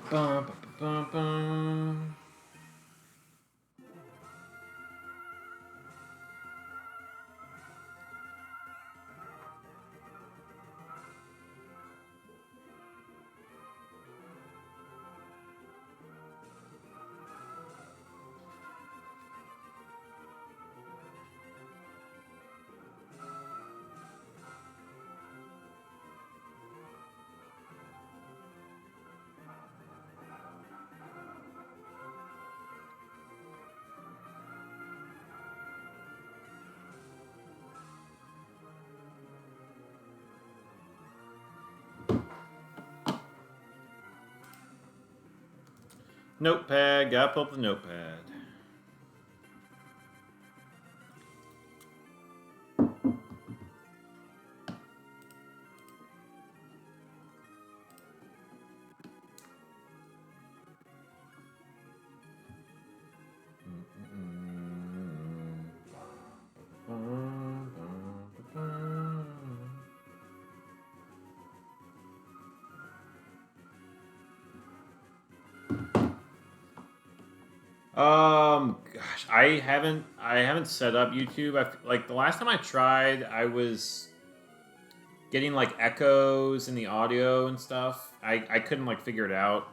Bum, bum, bum, bum. Notepad, gotta pull up the notepad. Gosh, I haven't set up YouTube. Like the last time I tried, I was getting like echoes in the audio and stuff. I couldn't like figure it out.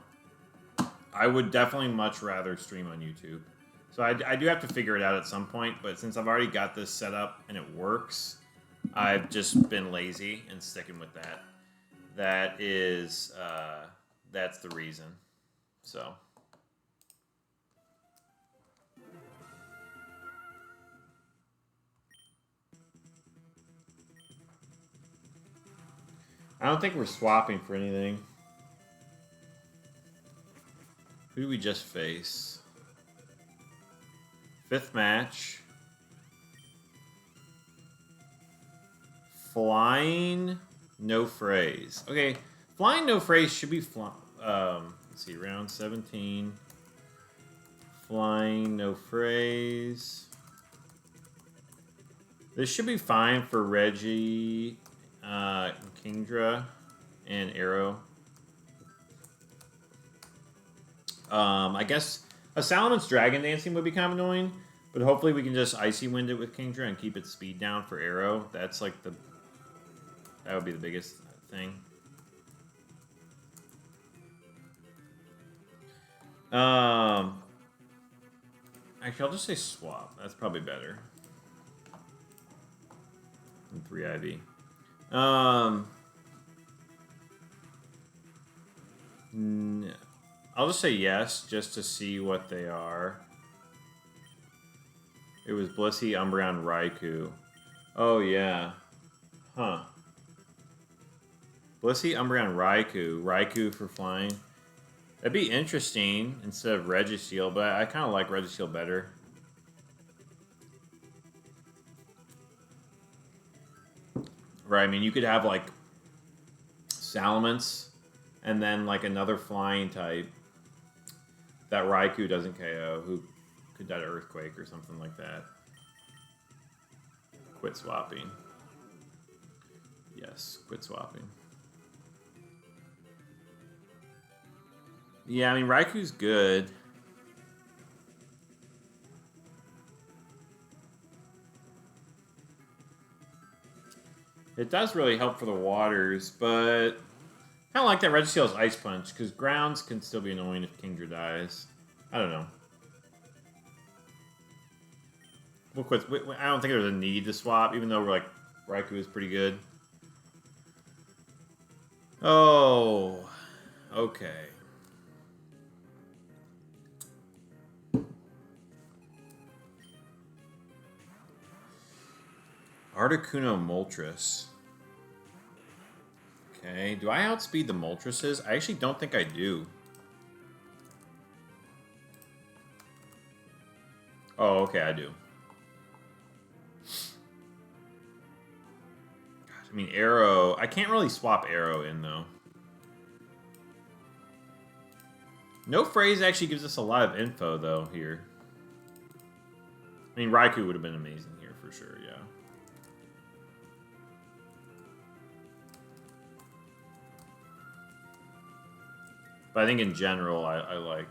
I would definitely much rather stream on YouTube. So I do have to figure it out at some point, but since I've already got this set up and it works, I've just been lazy and sticking with that. That is, that's the reason. So. I don't think we're swapping for anything. Who do we just face? Fifth match. Flying, no phrase. Okay, flying, no phrase should be let's see, round 17. Flying, no phrase. This should be fine for Reggie, Kingdra, and Arrow. I guess a Salamon's Dragon Dancing would be kind of annoying, but hopefully we can just Icy Wind it with Kingdra and keep its speed down for Arrow. That's like that would be the biggest thing. Actually, I'll just say swap. That's probably better than 3 IV. No. I'll just say yes, just to see what they are. It was Blissey, Umbreon, Raikou. Oh, yeah. Huh. Blissey, Umbreon, Raikou. Raikou for flying. That'd be interesting instead of Registeel, but I kind of like Registeel better. Right, I mean, you could have, like, Salamence and then, like, another flying type that Raikou doesn't KO, who could die to Earthquake or something like that. Quit swapping. Yes, quit swapping. Yeah, I mean, Raikou's good. It does really help for the waters, but kind of like that Registeel's Ice Punch, because grounds can still be annoying if Kingdra dies. I don't know. We'll quit. I don't think there's a need to swap, even though we're like Raikou is pretty good. Oh, okay. Articuno Moltres. Okay, do I outspeed the Moltreses? I actually don't think I do. Oh, okay, I do. Gosh, I mean, Arrow... I can't really swap Arrow in, though. No phrase actually gives us a lot of info, though, here. I mean, Raikou would have been amazing here, for sure, yeah. But I think in general, I like...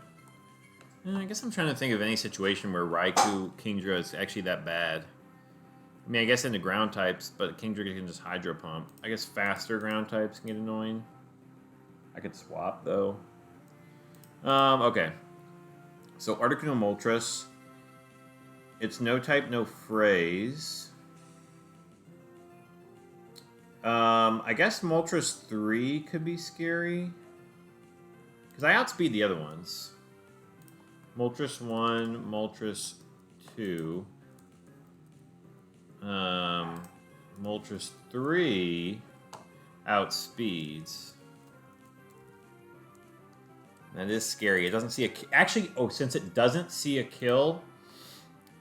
I guess I'm trying to think of any situation where Raikou Kingdra is actually that bad. I mean, I guess in the ground types, but Kingdra can just Hydro Pump. I guess faster ground types can get annoying. I could swap, though. Okay. So, Articuno Moltres. It's no type, no phrase. I guess Moltres 3 could be scary. Because I outspeed the other ones. Moltres 1, Moltres 2. Moltres 3 outspeeds. That is scary. It doesn't see a... Actually, since it doesn't see a kill,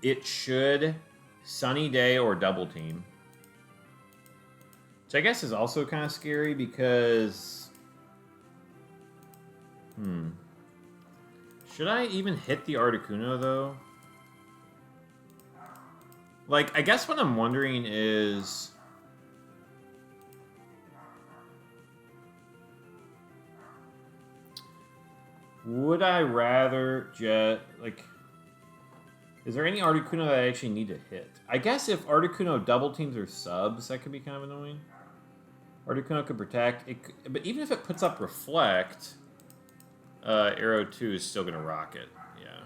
it should Sunny Day or Double Team. Which I guess is also kind of scary because... Should I even hit the Articuno, though? Like, I guess what I'm wondering is... Would I rather just, like... Is there any Articuno that I actually need to hit? I guess if Articuno double teams or subs, that could be kind of annoying. Articuno could protect. But even if it puts up Reflect, Arrow 2 is still going to rock it. Yeah.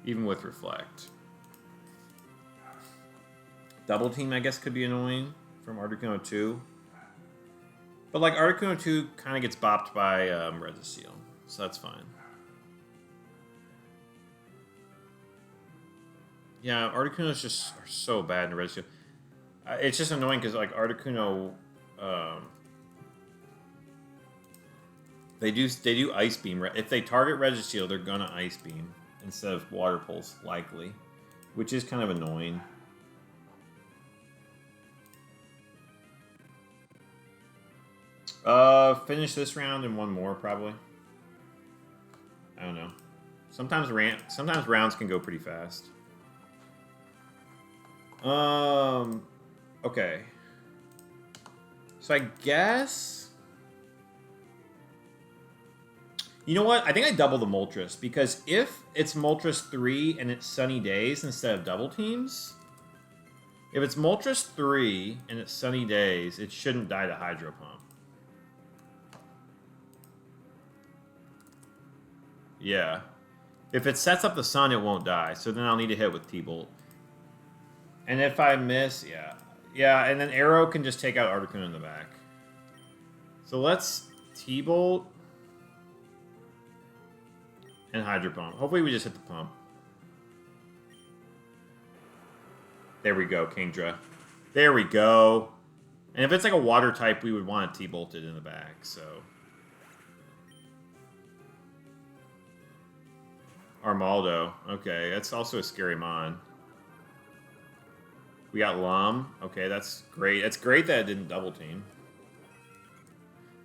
Even with Reflect. Double team, I guess, could be annoying from Articuno 2. But, like, Articuno 2 kind of gets bopped by Registeel, so that's fine. Yeah, Articunos just are so bad in Registeel. It's just annoying because, like, Articuno... They do Ice Beam. If they target Registeel, they're gonna Ice Beam instead of Water Pulse, likely. Which is kind of annoying. Finish this round and one more, probably. I don't know. Sometimes rounds can go pretty fast. Okay. So I guess... You know what? I think I double the Moltres, because if it's Moltres 3 and it's Sunny Days instead of double teams... If it's Moltres 3 and it's Sunny Days, it shouldn't die to Hydro Pump. Yeah. If it sets up the sun, it won't die. So then I'll need to hit with T-Bolt. And if I miss, yeah. Yeah, and then Arrow can just take out Articuno in the back. So let's T-Bolt. And Hydro Pump. Hopefully we just hit the pump. There we go, Kingdra. There we go. And if it's like a water type, we would want it T-Bolted in the back, so... Armaldo. Okay, that's also a scary mon. We got Lum. Okay, that's great. It's great that it didn't double team.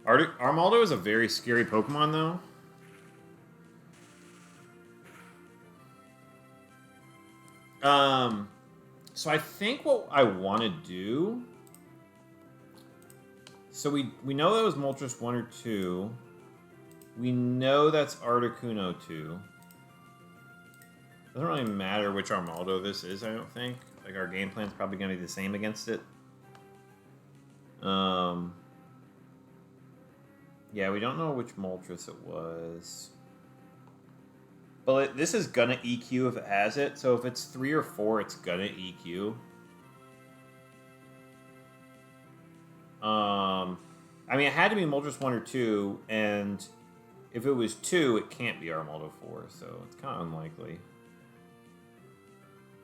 Armaldo is a very scary Pokemon, though. So I think what I want to do... So we know that was Moltres 1 or 2. We know that's Articuno 2. Doesn't really matter which Armaldo this is, I don't think. Like, our game plan's probably going to be the same against it. Yeah, we don't know which Moltres it was. But this is gonna EQ if it has it. So if it's 3 or 4, it's gonna EQ. I mean, it had to be Moltres 1 or 2, and if it was 2, it can't be Armaldo 4, so it's kind of unlikely.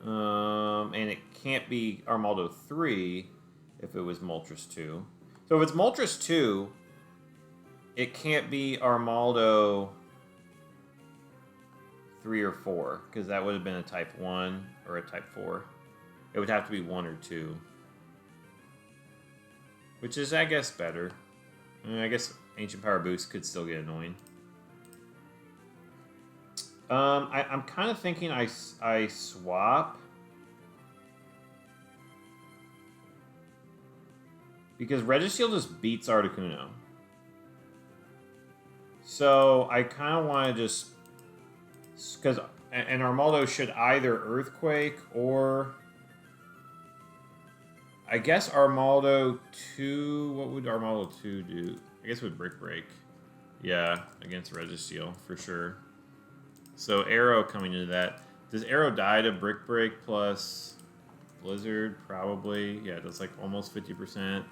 And it can't be Armaldo 3 if it was Moltres 2. So if it's Moltres 2, it can't be Armaldo 3 or 4, because that would have been a Type 1 or a Type 4. It would have to be 1 or 2. Which is, I guess, better. I guess Ancient Power Boost could still get annoying. I'm kind of thinking I swap. Because Registeel just beats Articuno. So I kind of want to just... Because... And Armaldo should either Earthquake or... I guess Armaldo 2... What would Armaldo 2 do? I guess it would Brick Break. Yeah, against Registeel, for sure. So Arrow coming into that. Does Arrow die to Brick Break plus Blizzard? Probably. Yeah, that's like almost 50%.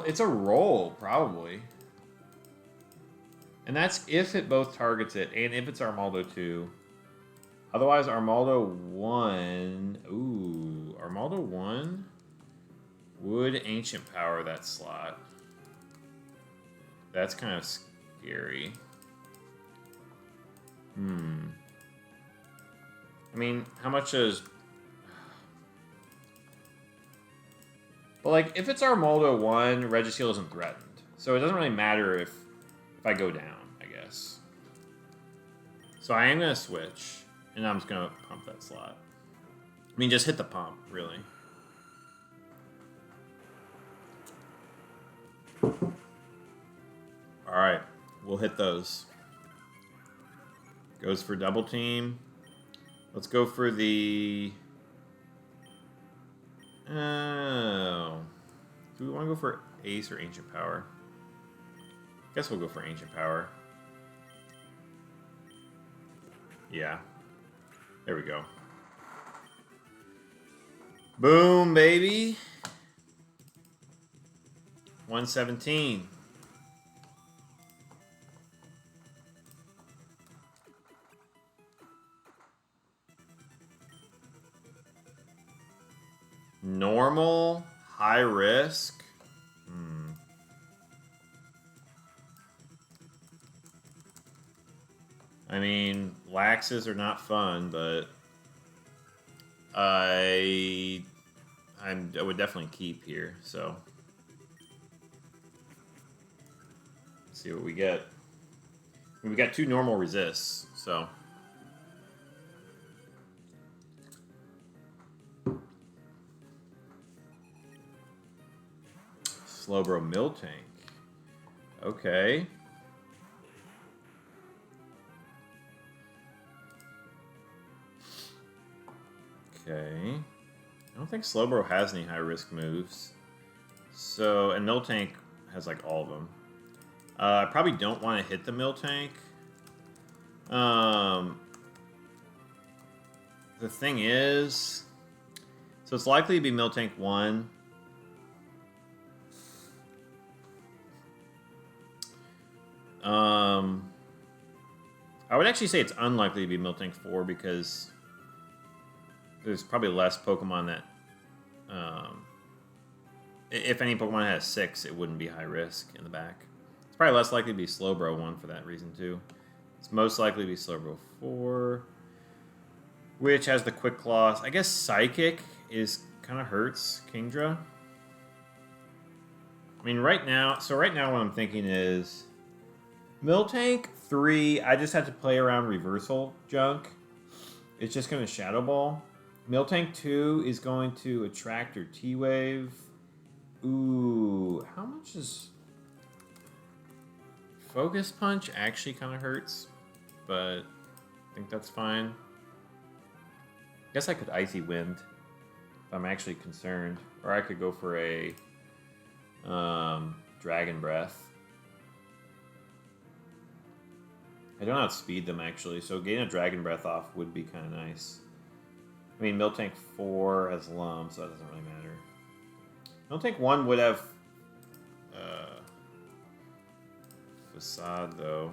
It's a roll, probably. And that's if it both targets it, and if it's Armaldo 2. Otherwise, Armaldo 1... Ooh, Armaldo 1 would Ancient Power that slot. That's kind of scary. I mean, how much does... But, like, if it's Armaldo 1, Registeel isn't threatened. So it doesn't really matter if I go down, I guess. So I am going to switch. And I'm just going to pump that slot. I mean, just hit the pump, really. Alright. We'll hit those. Goes for double team. Let's go for the... Oh. Do we want to go for Ace or Ancient Power? Guess we'll go for Ancient Power. Yeah. There we go. Boom, baby. 117. Normal, high risk. I mean, laxes are not fun, but I would definitely keep here. So let's see what we get. We got 2 normal resists, so. Slowbro Miltank. Okay. Okay. I don't think Slowbro has any high-risk moves. So, and Miltank has, like, all of them. I probably don't want to hit the Miltank. The thing is... So it's likely to be Miltank 1. I would actually say it's unlikely to be Miltank 4 because... There's probably less Pokemon that, if any Pokemon has 6, it wouldn't be high risk in the back. It's probably less likely to be Slowbro 1 for that reason too. It's most likely to be Slowbro 4, which has the Quick Claws. I guess Psychic is kind of hurts Kingdra. I mean, right now what I'm thinking is Miltank 3. I just have to play around reversal junk. It's just going to Shadow Ball. Miltank 2 is going to attract or T-Wave. Ooh, how much is... Focus Punch actually kind of hurts, but I think that's fine. Guess I could Icy Wind if I'm actually concerned. Or I could go for a Dragon Breath. I don't outspeed them, actually, so getting a Dragon Breath off would be kind of nice. I mean, Miltank 4 has Lum, so that doesn't really matter. Miltank 1 would have Facade, though.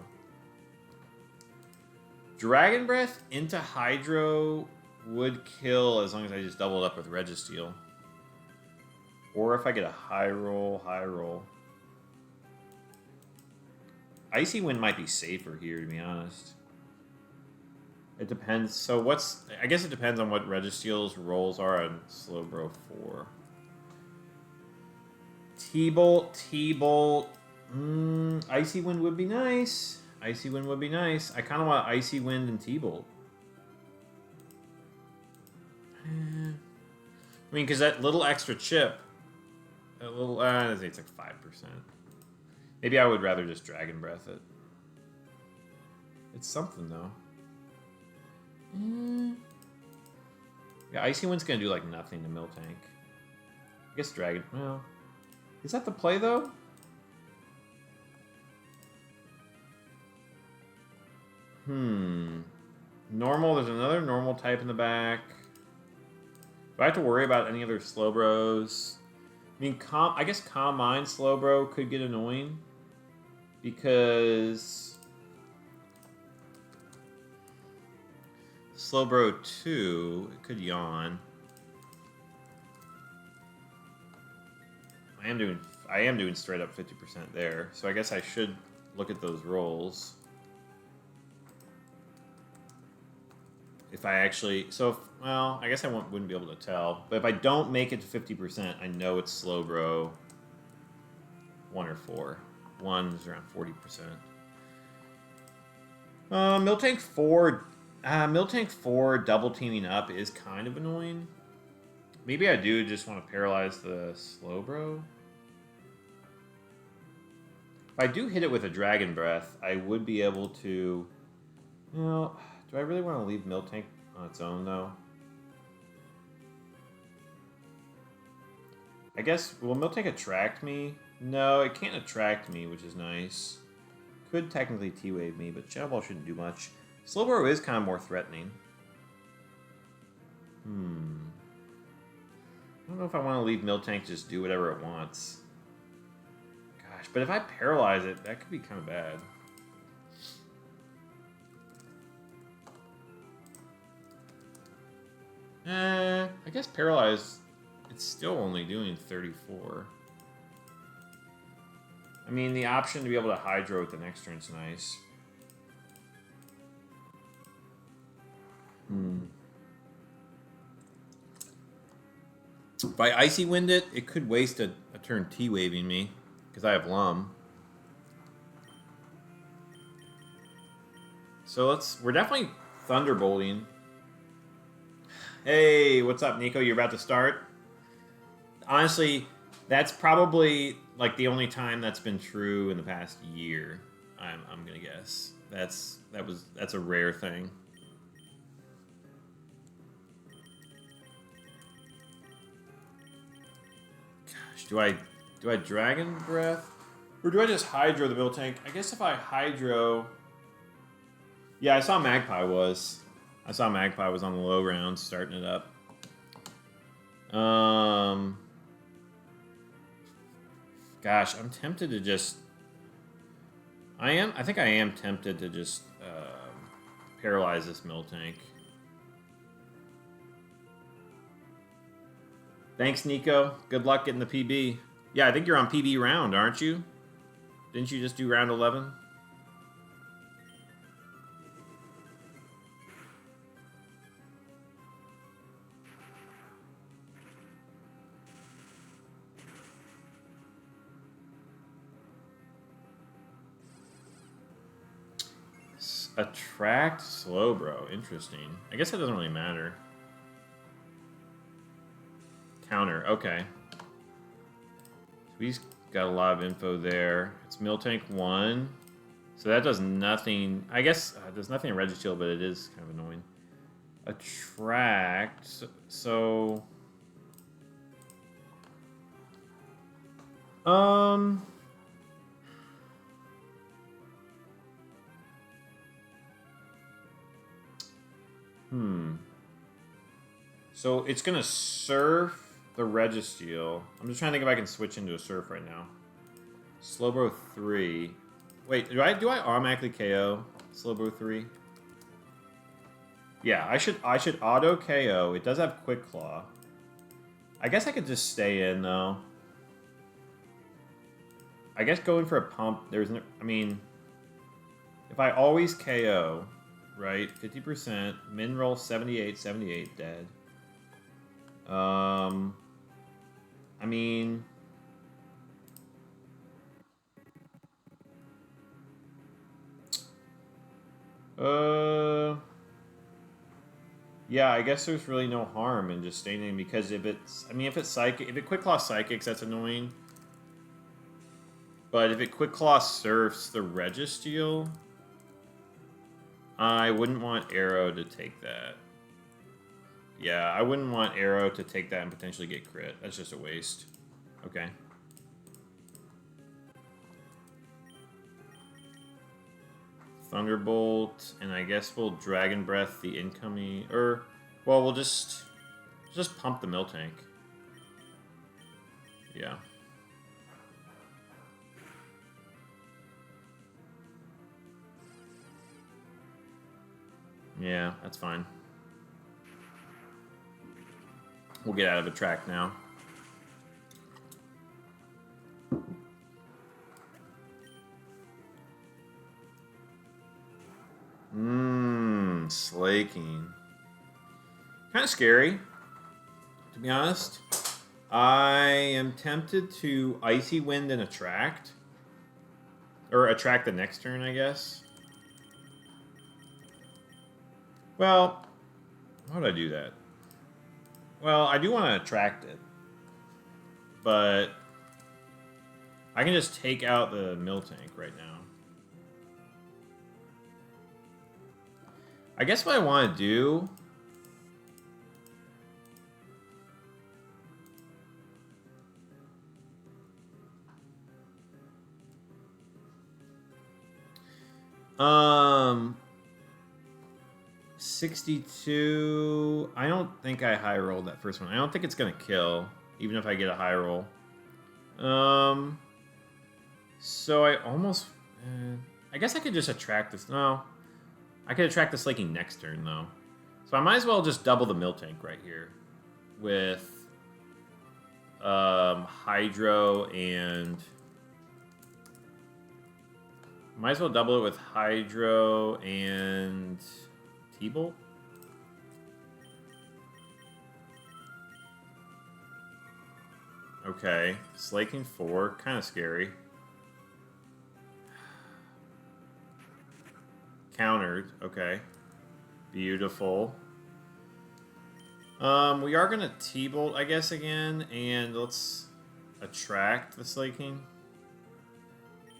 Dragon Breath into Hydro would kill as long as I just doubled up with Registeel. Or if I get a high roll. Icy Wind might be safer here, to be honest. It depends. So I guess it depends on what Registeel's rolls are on Slowbro 4. T-Bolt. Icy Wind would be nice. I kind of want Icy Wind and T-Bolt. I mean, because that little extra chip a little. I think it's like 5%. Maybe I would rather just Dragon Breath it. It's something though. Yeah, Icy Wind's gonna do like nothing to Miltank. I guess Dragon. Well, is that the play though? Normal. There's another normal type in the back. Do I have to worry about any other Slowbros? I mean, I guess Calm Mind Slowbro could get annoying because Slowbro 2 it could yawn. I am doing straight up 50% there, so I guess I should look at those rolls. If I actually, well, I guess I wouldn't be able to tell. But if I don't make it to 50%, I know it's Slowbro 1 or 4. 1 is around 40%. Miltank 4 double teaming up is kind of annoying. Maybe I do just want to paralyze the Slowbro. If I do hit it with a Dragon Breath, I would be able to... Well, do I really want to leave Miltank on its own, though? I guess... Will Miltank attract me? No, it can't attract me, which is nice. Could technically T-Wave me, but Shadow Ball shouldn't do much. Slowbro is kind of more threatening. I don't know if I want to leave Miltank just do whatever it wants. Gosh, but if I paralyze it, that could be kind of bad. I guess paralyze, it's still only doing 34. I mean, the option to be able to Hydro with the next turn's nice. If I Icy Wind it, it could waste a turn T-Waving me, because I have Lum. So we're definitely Thunderbolting. Hey, what's up, Nico? You're about to start? Honestly, that's probably like the only time that's been true in the past year. I'm gonna guess. That's a rare thing. Gosh, do I Dragon Breath? Or do I just Hydro the Miltank? I guess if I Hydro... Yeah, I saw Magpie was on the low rounds starting it up. Gosh, I'm tempted to just... I think I am tempted to just paralyze this Miltank. Thanks, Nico. Good luck getting the PB. Yeah, I think you're on PB round, aren't you? Didn't you just do round 11? Attract Slowbro. Interesting. I guess that doesn't really matter. Counter. Okay. So he's got a lot of info there. It's Miltank 1. So that does nothing. I guess it does nothing in Registeel, but it is kind of annoying. Attract. So... So it's gonna surf the Registeel. I'm just trying to think if I can switch into a surf right now. Slowbro 3. Wait, do I automatically KO Slowbro 3? Yeah, I should auto KO. It does have Quick Claw. I guess I could just stay in though. I guess going for a pump, there's no... I mean, if I always KO, right? 50%, min roll 78, dead. I mean... Yeah, I guess there's really no harm in just staying in because if it's, I mean, if it's psychic, if it quick claw psychics, that's annoying. But if it quick claw surfs the Registeel, I wouldn't want Arrow to take that. Yeah, I wouldn't want Arrow to take that and potentially get crit. That's just a waste. Okay. Thunderbolt, and I guess we'll Dragon Breath the incoming, or, well, we'll just pump the Miltank. Yeah. Yeah, that's fine. We'll get out of Attract now. Slaking. Kind of scary, to be honest. I am tempted to Icy Wind and Attract. Or Attract the next turn, I guess. Well, how would I do that? Well, I do want to Attract it. But I can just take out the Miltank right now. I guess what I want to do... Um... 62... I don't think I high rolled that first one. I don't think it's going to kill, even if I get a high roll. So I almost... I guess I could just Attract this... No. I could Attract the Slaking next turn, though. So I might as well just double the Miltank right here. With... Hydro and... Might as well double it with Hydro and... T-Bolt? Okay. Slaking 4. Kind of scary. Countered. Okay. Beautiful. We are going to T-Bolt, I guess, again. And let's Attract the Slaking.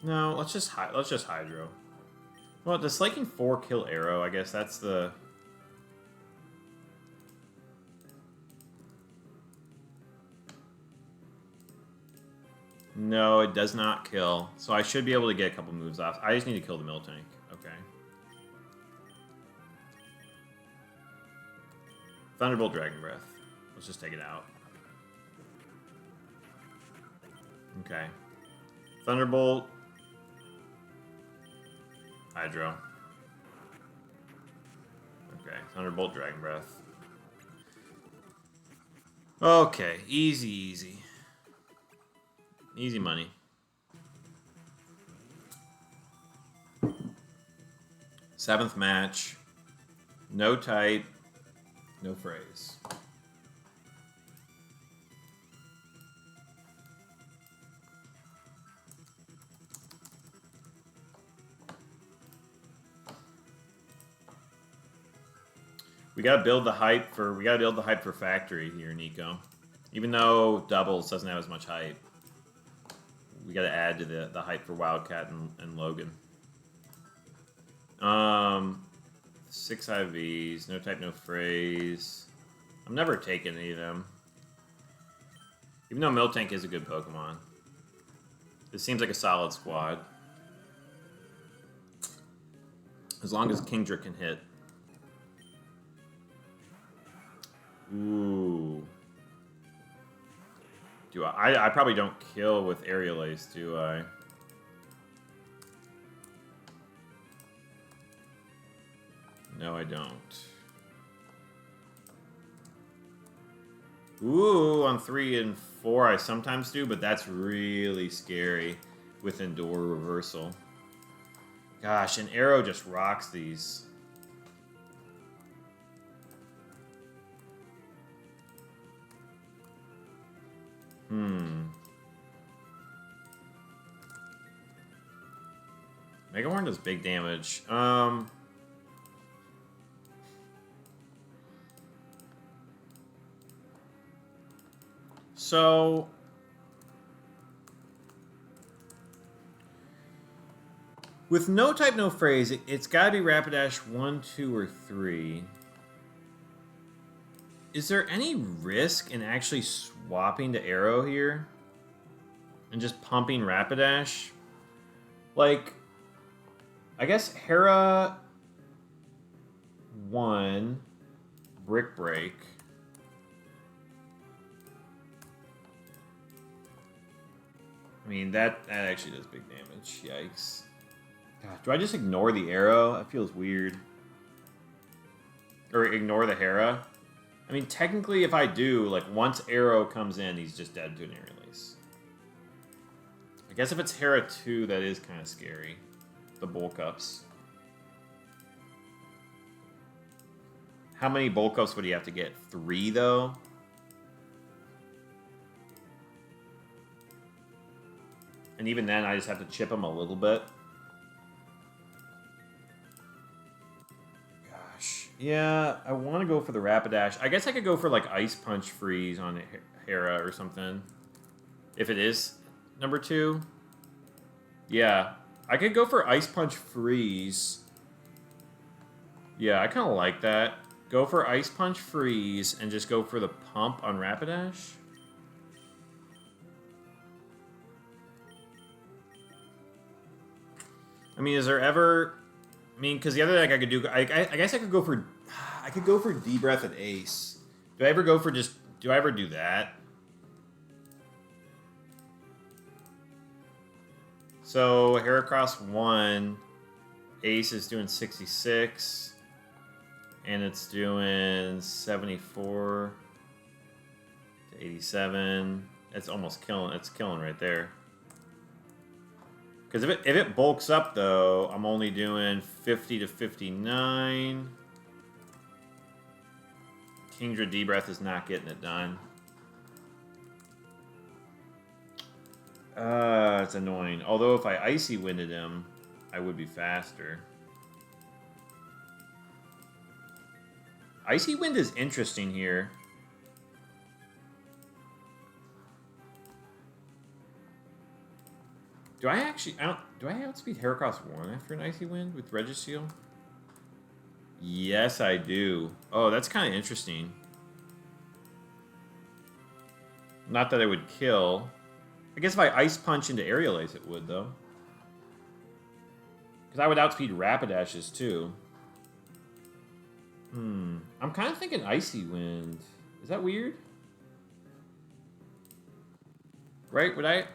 No, let's just Hydro. Well, does Slaking 4 kill Arrow? I guess that's the... No, it does not kill. So I should be able to get a couple moves off. I just need to kill the Miltank. Okay. Thunderbolt, Dragon Breath. Let's just take it out. Okay. Thunderbolt. Hydro. Okay, Thunderbolt, Dragon Breath. Okay, easy, easy. Easy money. Seventh match. No type. No phrase. We gotta build the hype for factory here, Nico. Even though doubles doesn't have as much hype. We gotta add to the hype for Wildcat and Logan. 6 IVs, no type, no phrase. I'm never taking any of them. Even though Miltank is a good Pokemon. This seems like a solid squad. As long as Kingdra can hit. Ooh. Do I probably don't kill with Aerial Ace, do I? No, I don't. Ooh, on 3 and 4 I sometimes do, but that's really scary with Endure Reversal. Gosh, and Arrow just rocks these. Mega Horn does big damage. So with no type, no phrase, it's got to be Rapidash 1, 2, or 3. Is there any risk in actually swapping to Arrow here? And just pumping Rapidash? Like, I guess Hera 1, Brick Break. I mean, that actually does big damage. Yikes. God, do I just ignore the arrow? That feels weird. Or ignore the Hera? I mean, technically, if I do, like, once arrow comes in, he's just dead to an air release. I guess if it's Hera 2, that is kind of scary. The bulk ups. How many bulk ups would he have to get? 3, though? And even then, I just have to chip him a little bit. Gosh. Yeah, I want to go for the Rapidash. I guess I could go for, like, Ice Punch Freeze on Hera or something. If it is number 2. Yeah. I could go for Ice Punch Freeze. Yeah, I kind of like that. Go for Ice Punch Freeze and just go for the pump on Rapidash. I mean, is there ever... I mean, because the other thing I could do... I guess I could go for... I could go for D-Breath and Ace. Do I ever go for just... Do I ever do that? So, Heracross 1. Ace is doing 66. And it's doing 74 to 87. It's almost killing. It's killing right there. Because if it bulks up, though, I'm only doing 50 to 59. Kingdra D-Breath is not getting it done. It's annoying. Although if I Icy Winded him, I would be faster. Icy Wind is interesting here. Do I actually... do I outspeed Heracross 1 after an Icy Wind with Registeel? Yes, I do. Oh, that's kind of interesting. Not that I would kill. I guess if I Ice Punch into Aerial Ace, it would, though. Because I would outspeed Rapidashes, too. I'm kind of thinking Icy Wind. Is that weird? Right? Would I...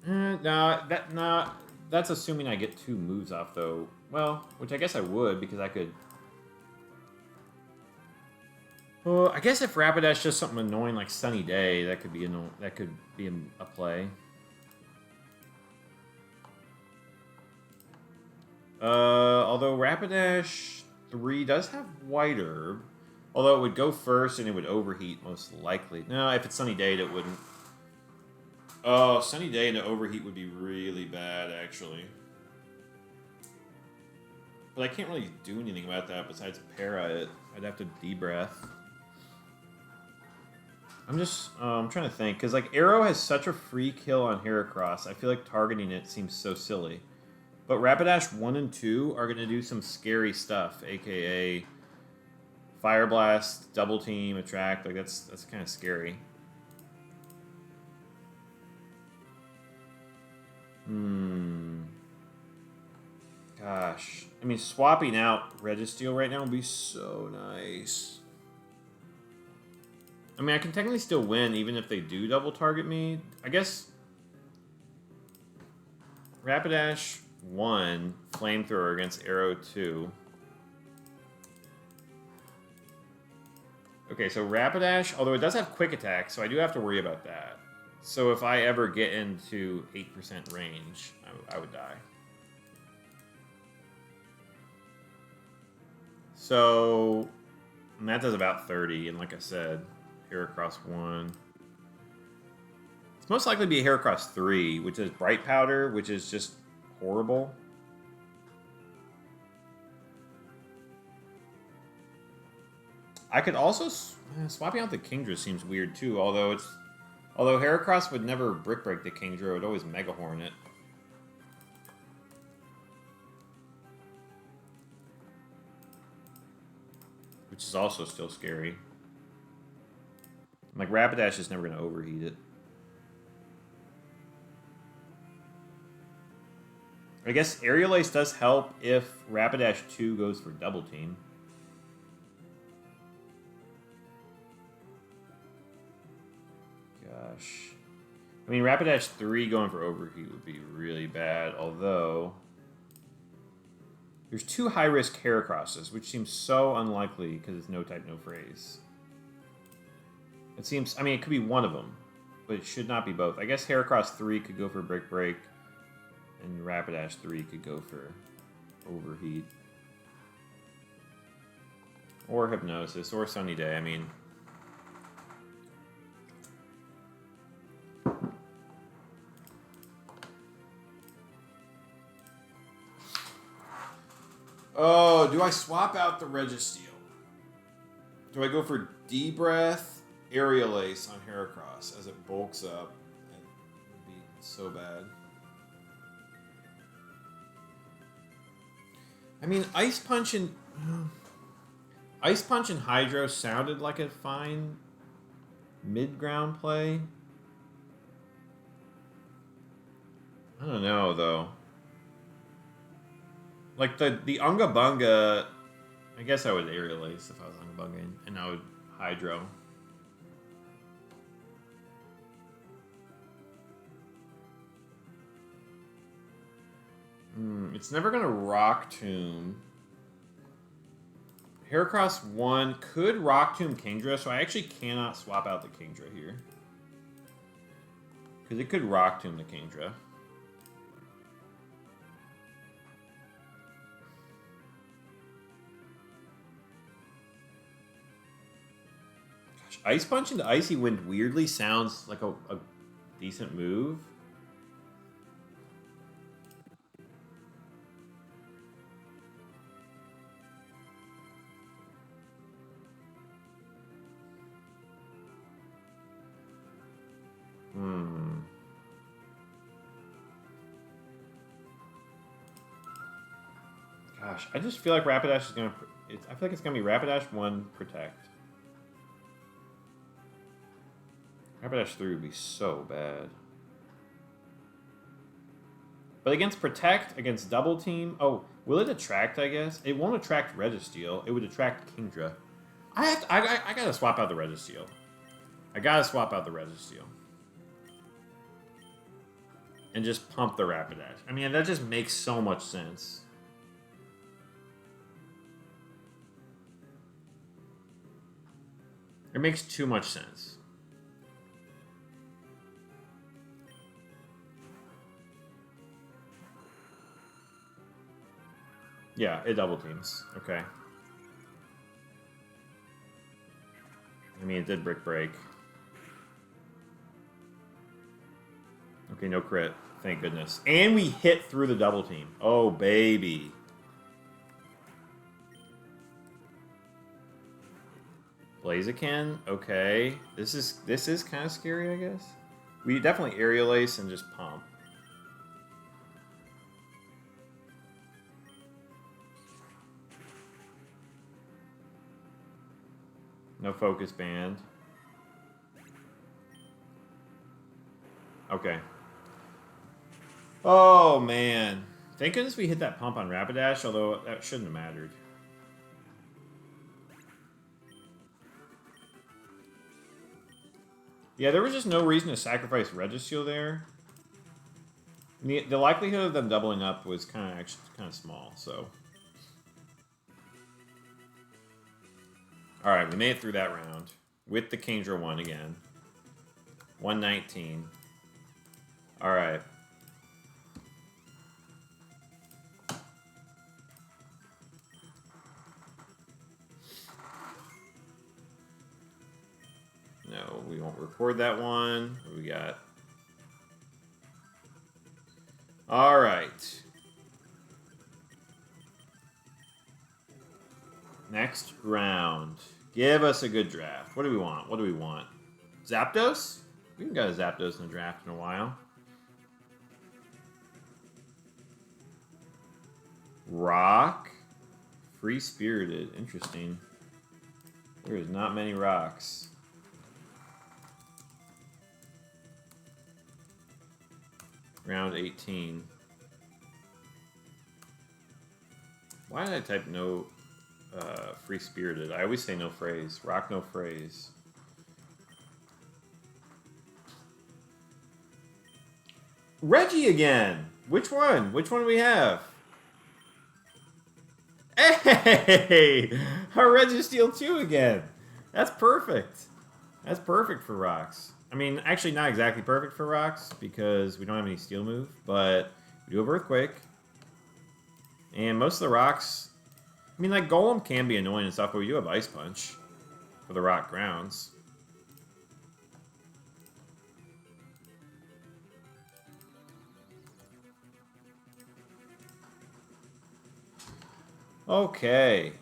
No, that's assuming I get 2 moves off, though. Well, which I guess I would, because I could... Well, I guess if Rapidash does something annoying like Sunny Day, that could be a play. Although Rapidash 3 does have White Herb, although it would go first and it would overheat most likely. No, if it's Sunny Day, it wouldn't. Oh, Sunny Day into overheat would be really bad, actually. But I can't really do anything about that besides para it. I'd have to D-Breath. I'm trying to think, because like Arrow has such a free kill on Heracross. I feel like targeting it seems so silly. But Rapidash 1 and 2 are going to do some scary stuff, aka Fire Blast, Double Team, Attract. Like that's kind of scary. Gosh. I mean, swapping out Registeel right now would be so nice. I mean, I can technically still win even if they do double target me. I guess Rapidash 1, Flamethrower against Arrow 2. Okay, so Rapidash, although it does have Quick Attack, so I do have to worry about that. So if I ever get into 8% range, I would die. So, and that does about 30, and like I said, Heracross 1. It's most likely to be a Heracross 3, which is Bright Powder, which is just horrible. I could also... swapping out the Kingdra seems weird, too, although it's... Although Heracross would never Brick Break the Kingdra, it would always Mega Horn it. Which is also still scary. Like, Rapidash is never going to overheat it. I guess Aerial Ace does help if Rapidash 2 goes for Double Team. Gosh. I mean, Rapidash 3 going for Overheat would be really bad, although... There's 2 high-risk Heracrosses, which seems so unlikely because it's no type, no phrase. It seems... I mean, it could be one of them, but it should not be both. I guess Heracross 3 could go for Brick Break. And Rapidash 3 could go for Overheat. Or Hypnosis, or Sunny Day, I mean. Oh, do I swap out the Registeel? Do I go for D-Breath, Aerial Ace on Heracross as it bulks up? It would be so bad. I mean, Ice Punch and Hydro sounded like a fine mid-ground play. I don't know though. Like the Unga Bunga, I guess I would Aerial Ace if I was Unga Bunga, and I would Hydro. It's never going to Rock Tomb. Heracross 1 could Rock Tomb Kingdra, so I actually cannot swap out the Kingdra here. Because it could Rock Tomb the Kingdra. Gosh, Ice Punch into Icy Wind weirdly sounds like a decent move. Gosh, I just feel like Rapidash is gonna. I feel like it's gonna be Rapidash 1 Protect. Rapidash 3 would be so bad. But against Protect, against Double Team, oh, will it attract? I guess it won't attract Registeel. It would attract Kingdra. I gotta swap out the Registeel. I gotta swap out the Registeel. And just pump the Rapidash. I mean, that just makes so much sense. It makes too much sense. Yeah, it double teams. Okay. I mean, it did Brick Break. Okay, no crit. Thank goodness. And we hit through the double team. Oh, baby. Blaziken. Okay. This is kind of scary, I guess. We definitely Aerial Ace and just pump. No Focus Band. Okay. Oh, man. Thank goodness we hit that pump on Rapidash, although that shouldn't have mattered. Yeah, there was just no reason to sacrifice Registeel there. The likelihood of them doubling up was kind of small, so. Alright, we made it through that round. With the Kingdra 1 again. 119. Alright. No, we won't record that one. What do we got? Alright. Next round. Give us a good draft. What do we want? What do we want? Zapdos? We haven't got a Zapdos in the draft in a while. Rock. Free Spirited. Interesting. There's not many rocks. Round 18. Why did I type no Free Spirited? I always say no phrase. Rock, no phrase. Reggie again! Which one? Which one do we have? Hey! Our Registeel 2 again! That's perfect. That's perfect for rocks. I mean, actually not exactly perfect for rocks, because we don't have any steel move, but we do have Earthquake. And most of the rocks... I mean, like, Golem can be annoying and stuff, but we do have Ice Punch for the rock grounds. Okay.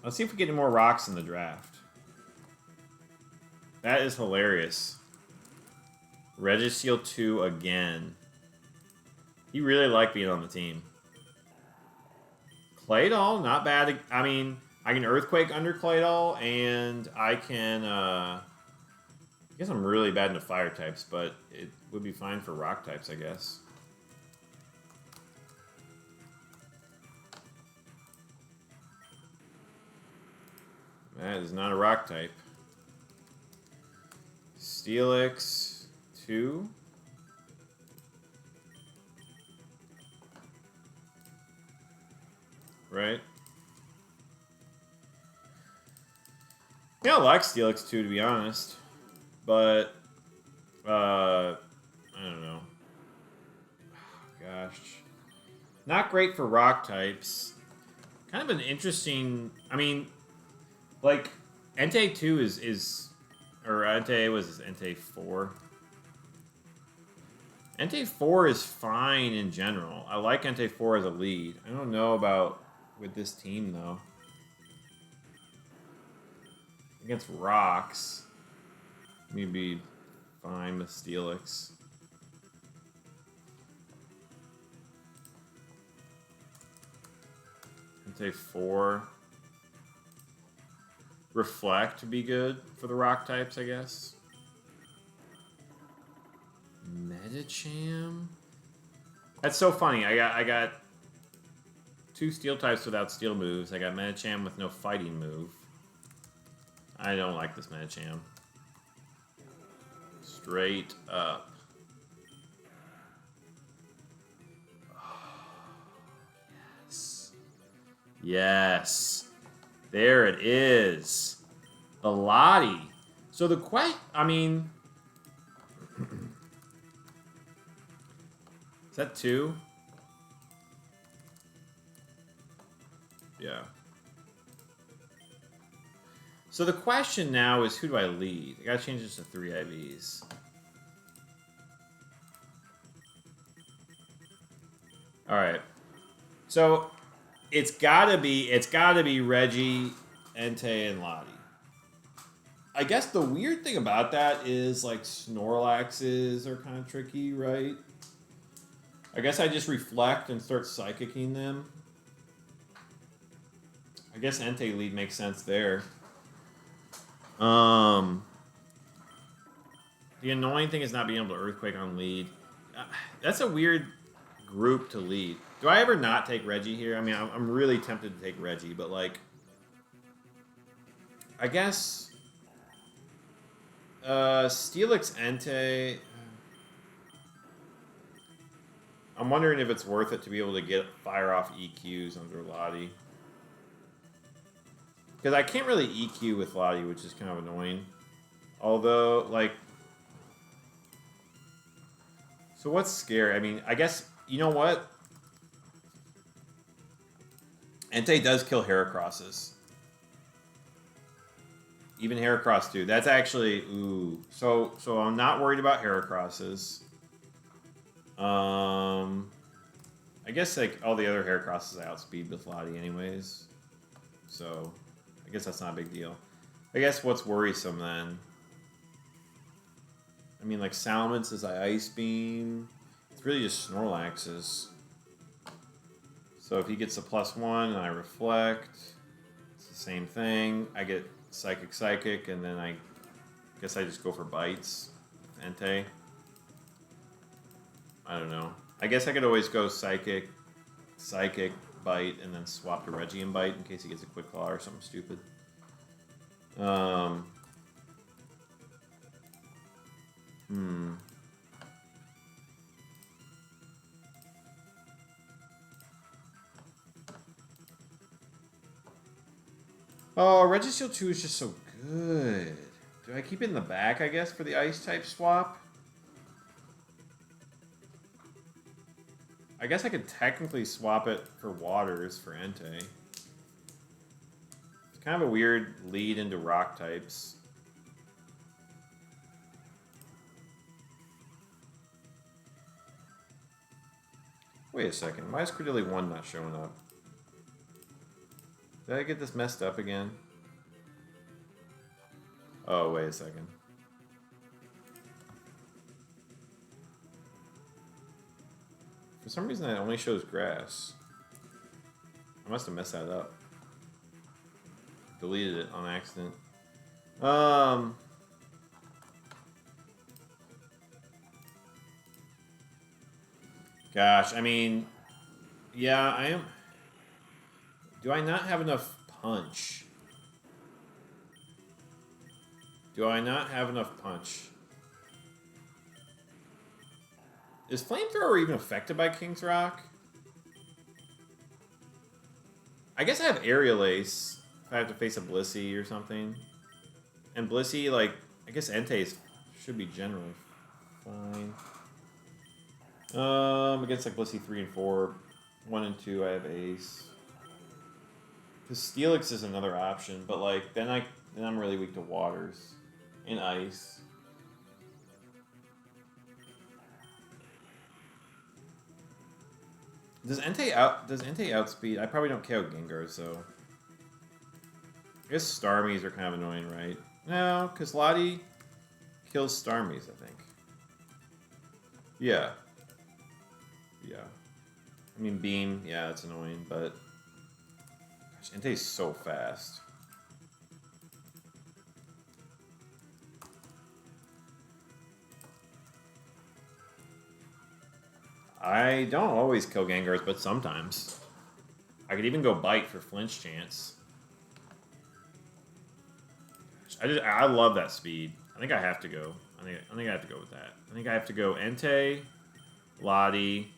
Let's see if we get any more rocks in the draft. That is hilarious. Registeel 2 again. He really liked being on the team. Claydol, not bad. I mean, I can Earthquake under Claydol, and I can... I guess I'm really bad into fire types, but it would be fine for rock types, I guess. That is not a rock type. Steelix 2. Right? Yeah, I like Steelix 2 to be honest. But, I don't know. Oh, gosh. Not great for rock types. Kind of an interesting... I mean... Like, Entei 2 is or Entei was Entei 4. Entei 4 is fine in general. I like Entei 4 as a lead. I don't know about with this team, though. Against rocks, maybe fine with Steelix. Entei 4. Reflect would be good for the rock types, I guess. Medicham? That's so funny. I got 2 steel types without steel moves. I got Medicham with no fighting move. I don't like this Medicham. Straight up. Oh, yes. Yes. There it is. The Lottie. So the I mean... Is that 2? Yeah. So the question now is, who do I lead? I gotta change this to 3 IVs. Alright. So... It's gotta be Reggie, Entei, and Lottie. I guess the weird thing about that is, like, Snorlaxes are kind of tricky, right? I guess I just reflect and start psychicking them. I guess Entei lead makes sense there. The annoying thing is not being able to Earthquake on lead. That's a weird group to lead. Do I ever not take Reggie here? I mean, I'm really tempted to take Reggie, but, like... I guess... Steelix Entei... I'm wondering if it's worth it to be able to get fire off EQs under Lottie. Because I can't really EQ with Lottie, which is kind of annoying. Although, like... So what's scary? I mean, I guess... You know what? Entei does kill Heracrosses. Even Heracross 2. That's actually... Ooh. So I'm not worried about Heracrosses. I guess, like, all the other Heracrosses I outspeed with Lottie anyways. So, I guess that's not a big deal. I guess what's worrisome then... I I mean, like, Salmon says I Ice Beam. It's really just Snorlax's. So if he gets a +1 and I Reflect, it's the same thing. I get Psychic, and then I guess I just go for Bites. Entei. I don't know. I guess I could always go Psychic, Bite, and then swap to Reggie and Bite in case he gets a Quick Claw or something stupid. Oh, Registeel 2 is just so good. Do I keep it in the back, I guess, for the Ice-type swap? I guess I could technically swap it for Waters for Entei. It's kind of a weird lead into Rock types. Wait a second, why is Credilli 1 not showing up? Did I get this messed up again? Oh, wait a second. For some reason, it only shows grass. I must have messed that up. Deleted it on accident. Gosh, I mean, yeah, I am. Do I not have enough punch? Do I not have enough punch? Is Flamethrower even affected by King's Rock? I guess I have Aerial Ace if I have to face a Blissey or something. And Blissey, like, I guess Entei should be generally fine. Against like Blissey 3 and 4, 1 and 2, I have Ace. Because Steelix is another option, but like then I'm really weak to Waters and Ice. Does Entei outspeed? I probably don't KO Gengar, so I guess Starmies are kind of annoying, right? No, because Lottie kills Starmies, I think. Yeah. Yeah. I mean, Beam, yeah, it's annoying, but gosh, Entei's so fast. I don't always kill Gengars, but sometimes. I could even go Bite for flinch chance. I love that speed. I think I have to go. I think I have to go with that. I think I have to go Entei, Lottie,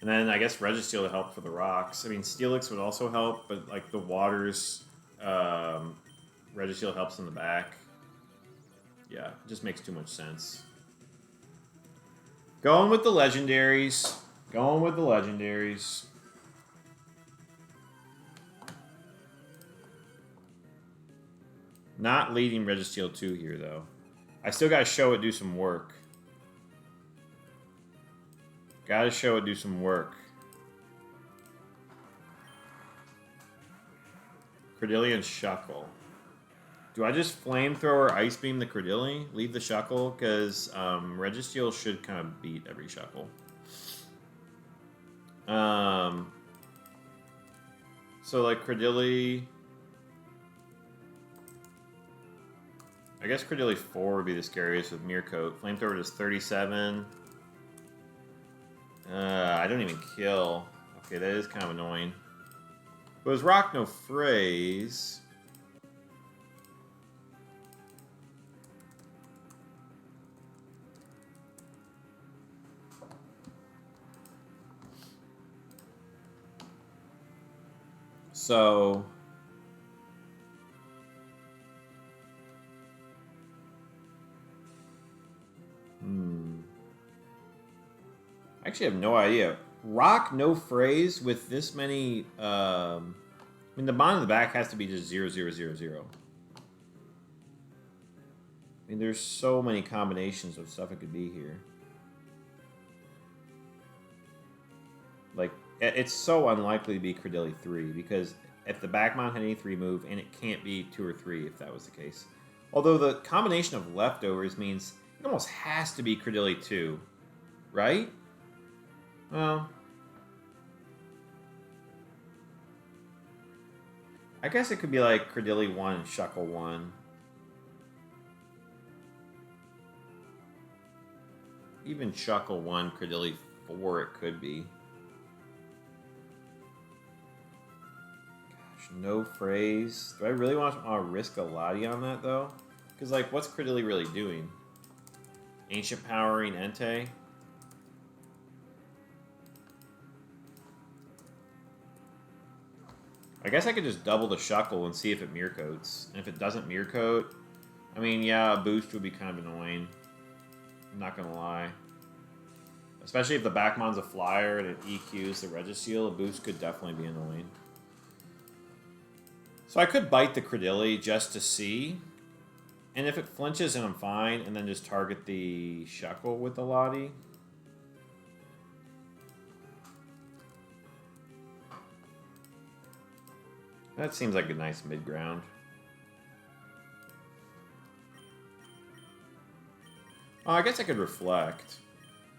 and then I guess Registeel to help for the rocks. I mean, Steelix would also help, but like the Waters, Registeel helps in the back. Yeah, it just makes too much sense. Going with the legendaries. Going with the legendaries. Not leading Registeel 2 here, though. I still gotta show it do some work. Gotta show it do some work. Credilli and Shuckle. Do I just Flamethrower Ice Beam the Credilli? Leave the Shuckle? Because Registeel should kind of beat every Shuckle. So, like, Credilli... I guess Credilli 4 would be the scariest with Mirror Coat. Flamethrower does 37. I don't even kill. Okay, that is kind of annoying. But it was Rock No Phrase... So, I actually have no idea. Rock No Phrase with this many, I mean, the bond in the back has to be just 0, 0, 0, 0. I mean, there's so many combinations of stuff it could be here. Like, it's so unlikely to be Credilli 3, because if the back mount had any 3 move, and it can't be 2 or 3 if that was the case. Although the combination of leftovers means it almost has to be Credilli 2, right? Well, I guess it could be like Credilli 1 and Shuckle 1. Even Shuckle 1, Credilli 4 it could be. Gosh, no phrase. Do I really want to risk a Lottie on that, though? Because, like, what's Credilli really doing? Ancient Powering Entei? I guess I could just double the Shuckle and see if it mirror coats. And if it doesn't mirror coat, I mean, yeah, a boost would be kind of annoying. I'm not gonna lie. Especially if the Backmon's a flyer and it EQs the Registeel, a boost could definitely be annoying. So I could bite the Credilli just to see. And if it flinches, then I'm fine, and then just target the Shuckle with the Lottie. That seems like a nice mid-ground. Oh, I guess I could reflect.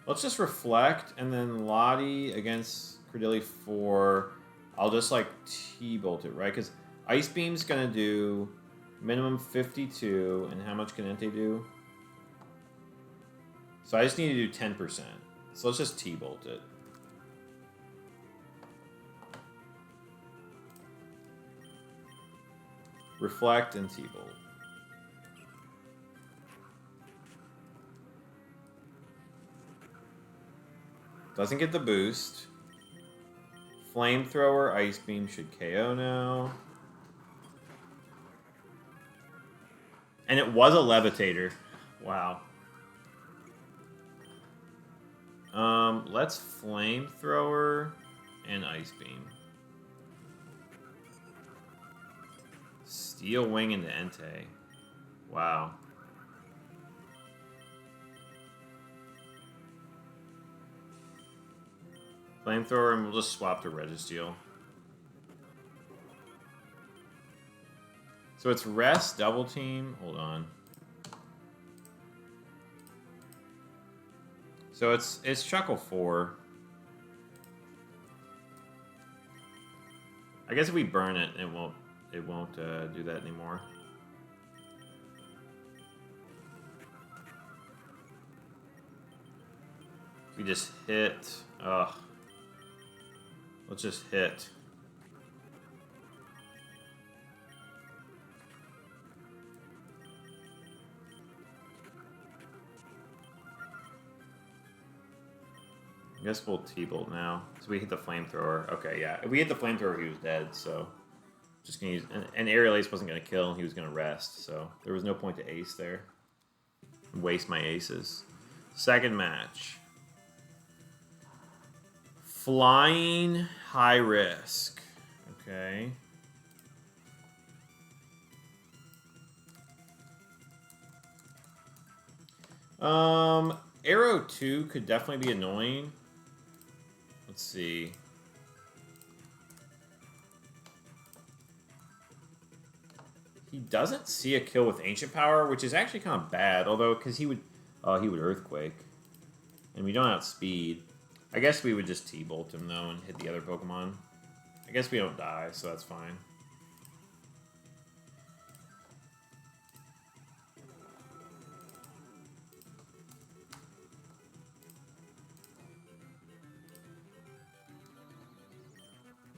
Let's just reflect, and then Lottie against Credilli 4. I'll just, like, T-bolt it, right? Because Ice Beam's going to do minimum 52, and how much can Entei do? So I just need to do 10%. So let's just T-bolt it. Reflect and T-bolt. Doesn't get the boost. Flamethrower, Ice Beam should KO now. And it was a Levitator. Wow. Let's Flamethrower and Ice Beam. Steel Wing into Entei. Wow. Flamethrower, and we'll just swap to Registeel. So it's Rest, Double Team. Hold on. So it's Shuckle 4. I guess if we burn it, it won't do that anymore. We just hit. Ugh. Let's just hit. I guess we'll T-bolt now. So we hit the Flamethrower. Okay, yeah. If we hit the Flamethrower, he was dead, so... Just gonna use... And Aerial Ace wasn't gonna kill, he was gonna rest, so... There was no point to Ace there. Waste my Aces. Second match. Flying High Risk. Okay. Arrow 2 could definitely be annoying. Let's see. He doesn't see a kill with Ancient Power, which is actually kind of bad, although, because he would Earthquake. And we don't outspeed. I guess we would just T-bolt him, though, and hit the other Pokemon. I guess we don't die, so that's fine.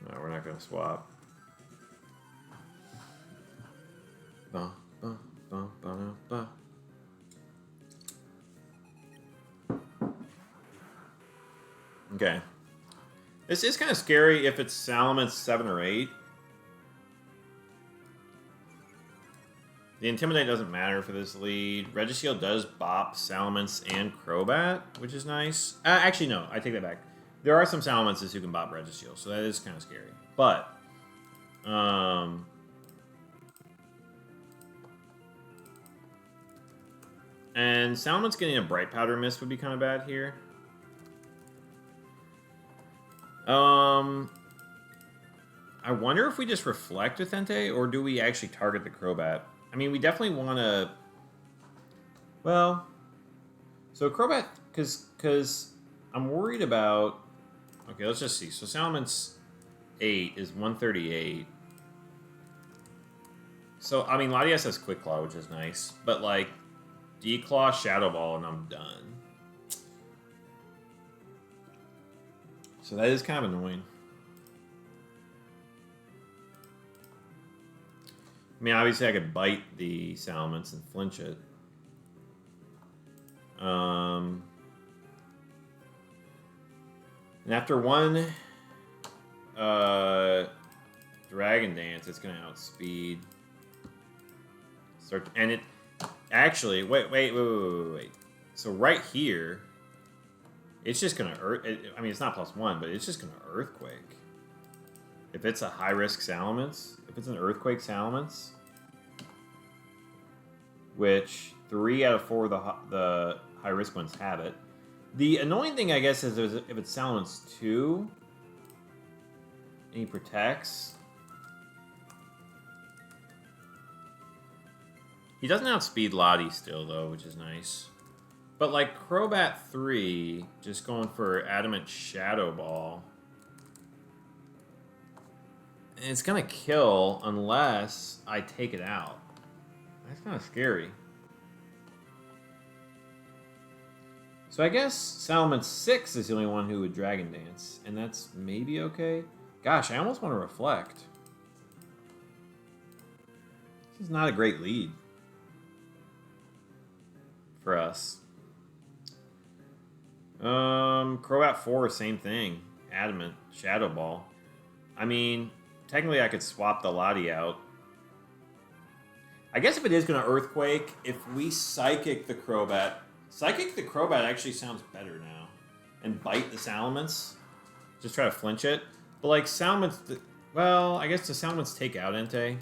No, we're not going to swap. Ba, ba, ba, ba, ba. Okay. This is kind of scary if it's Salamence 7 or 8. The Intimidate doesn't matter for this lead. Registeel does bop Salamence and Crobat, which is nice. Actually, no, I take that back. There are some Salamences who can bop Registeel, so that is kind of scary. But, and Salamence getting a Bright Powder Mist would be kind of bad here. I wonder if we just reflect with Entei, or do we actually target the Crobat? I mean, we definitely want to... Well, so Crobat, because I'm worried about... Okay, let's just see. So Salamence 8 is 138. So, I mean, Latias has Quick Claw, which is nice. But, like, Declaw, Shadow Ball, and I'm done. So that is kind of annoying. I mean, obviously I could bite the Salamence and flinch it. And after one Dragon Dance, it's gonna outspeed. And it actually wait. So right here, it's just gonna I mean, it's not +1, but it's just gonna Earthquake. If it's a high risk Salamence, if it's an Earthquake Salamence, which 3 out of 4 of the high risk ones have it. The annoying thing, I guess, is if it's Salamence 2 and he protects. He doesn't outspeed Lottie still, though, which is nice. But, like, Crobat 3, just going for Adamant Shadow Ball. And it's going to kill unless I take it out. That's kind of scary. So I guess Salamence 6 is the only one who would Dragon Dance. And that's maybe okay. Gosh, I almost want to Reflect. This is not a great lead for us. Crobat 4, same thing. Adamant, Shadow Ball. I mean, technically I could swap the Lottie out. I guess if it is going to Earthquake, if we Psychic the Crobat... Psychic the Crobat actually sounds better now. And bite the Salamence. Just try to flinch it. But like Salamence... Well, I guess the Salamence take out Entei.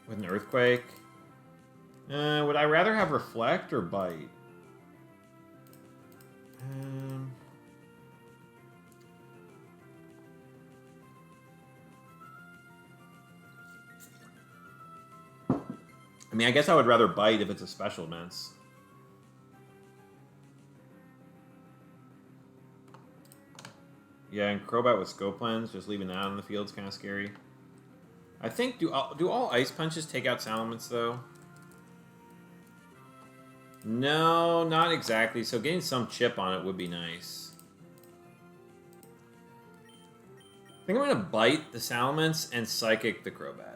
With an Earthquake. Would I rather have Reflect or Bite? I mean, I guess I would rather Bite if it's a special defense. Yeah, and Crobat with Scope Lens, just leaving that on the field is kind of scary. I think, do all Ice Punches take out Salamence, though? No, not exactly. So getting some chip on it would be nice. I think I'm going to Bite the Salamence and Psychic the Crobat.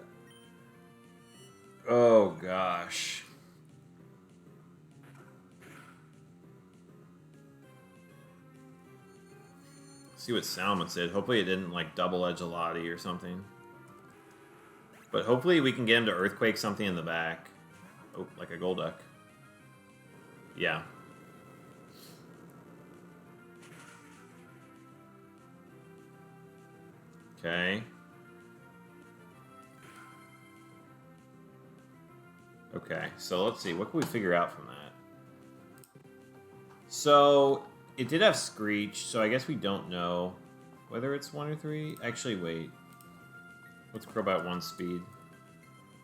Oh, gosh. See what Salamence did. Hopefully it didn't, like, double-edge a Lottie or something. But hopefully we can get him to Earthquake something in the back. Oh, like a Golduck. Yeah. Okay. Okay, so let's see. What can we figure out from that? So, it did have Screech, so I guess we don't know whether it's 1 or 3. Actually, wait. What's Crobat 1 speed?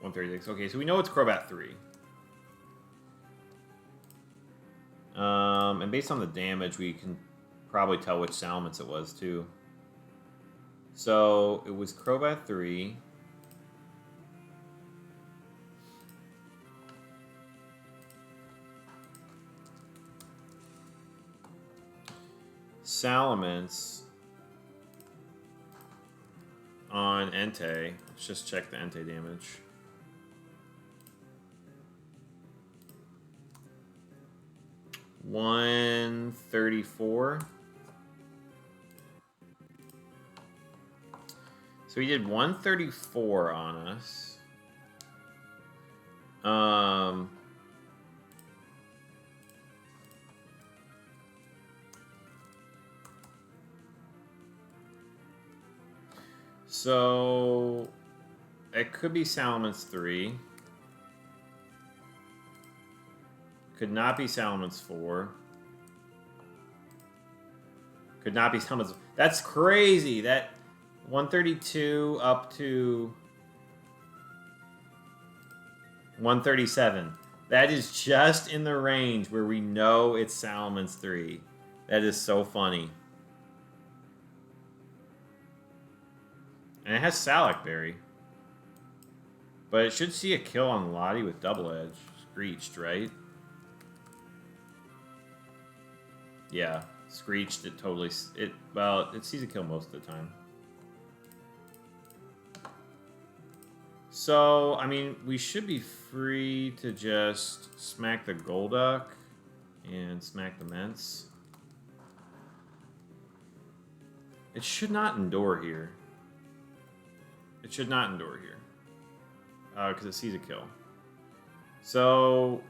136. Okay, so we know it's Crobat 3. And based on the damage, we can probably tell which Salamence it was, too. So, it was Crobat 3. Salamence on Entei. Let's just check the Entei damage. $134. So he did 134 on us. So it could be Salamence 3. Could not be Salamence 4. Could not be Salamence. That's crazy. That 132 up to 137. That is just in the range where we know it's Salamon's 3. That is so funny. And it has Salak Berry. But it should see a kill on Lottie with Double Edge. Screeched, right? Yeah, Screeched, it totally... Well, it sees a kill most of the time. So, I mean, we should be free to just smack the Golduck and smack the Mence. It should not endure here. It should not endure here. Because it sees a kill. So,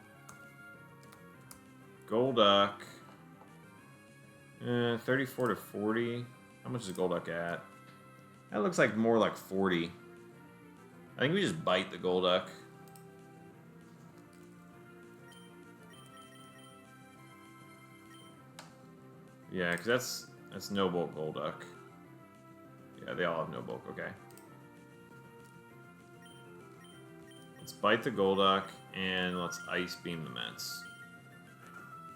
Golduck, 34 to 40. How much is Golduck at? That looks like more like 40. I think we just bite the Golduck. Yeah, because that's no bulk Golduck. Yeah, they all have no bulk. Okay. Let's bite the Golduck and let's Ice Beam the Mence.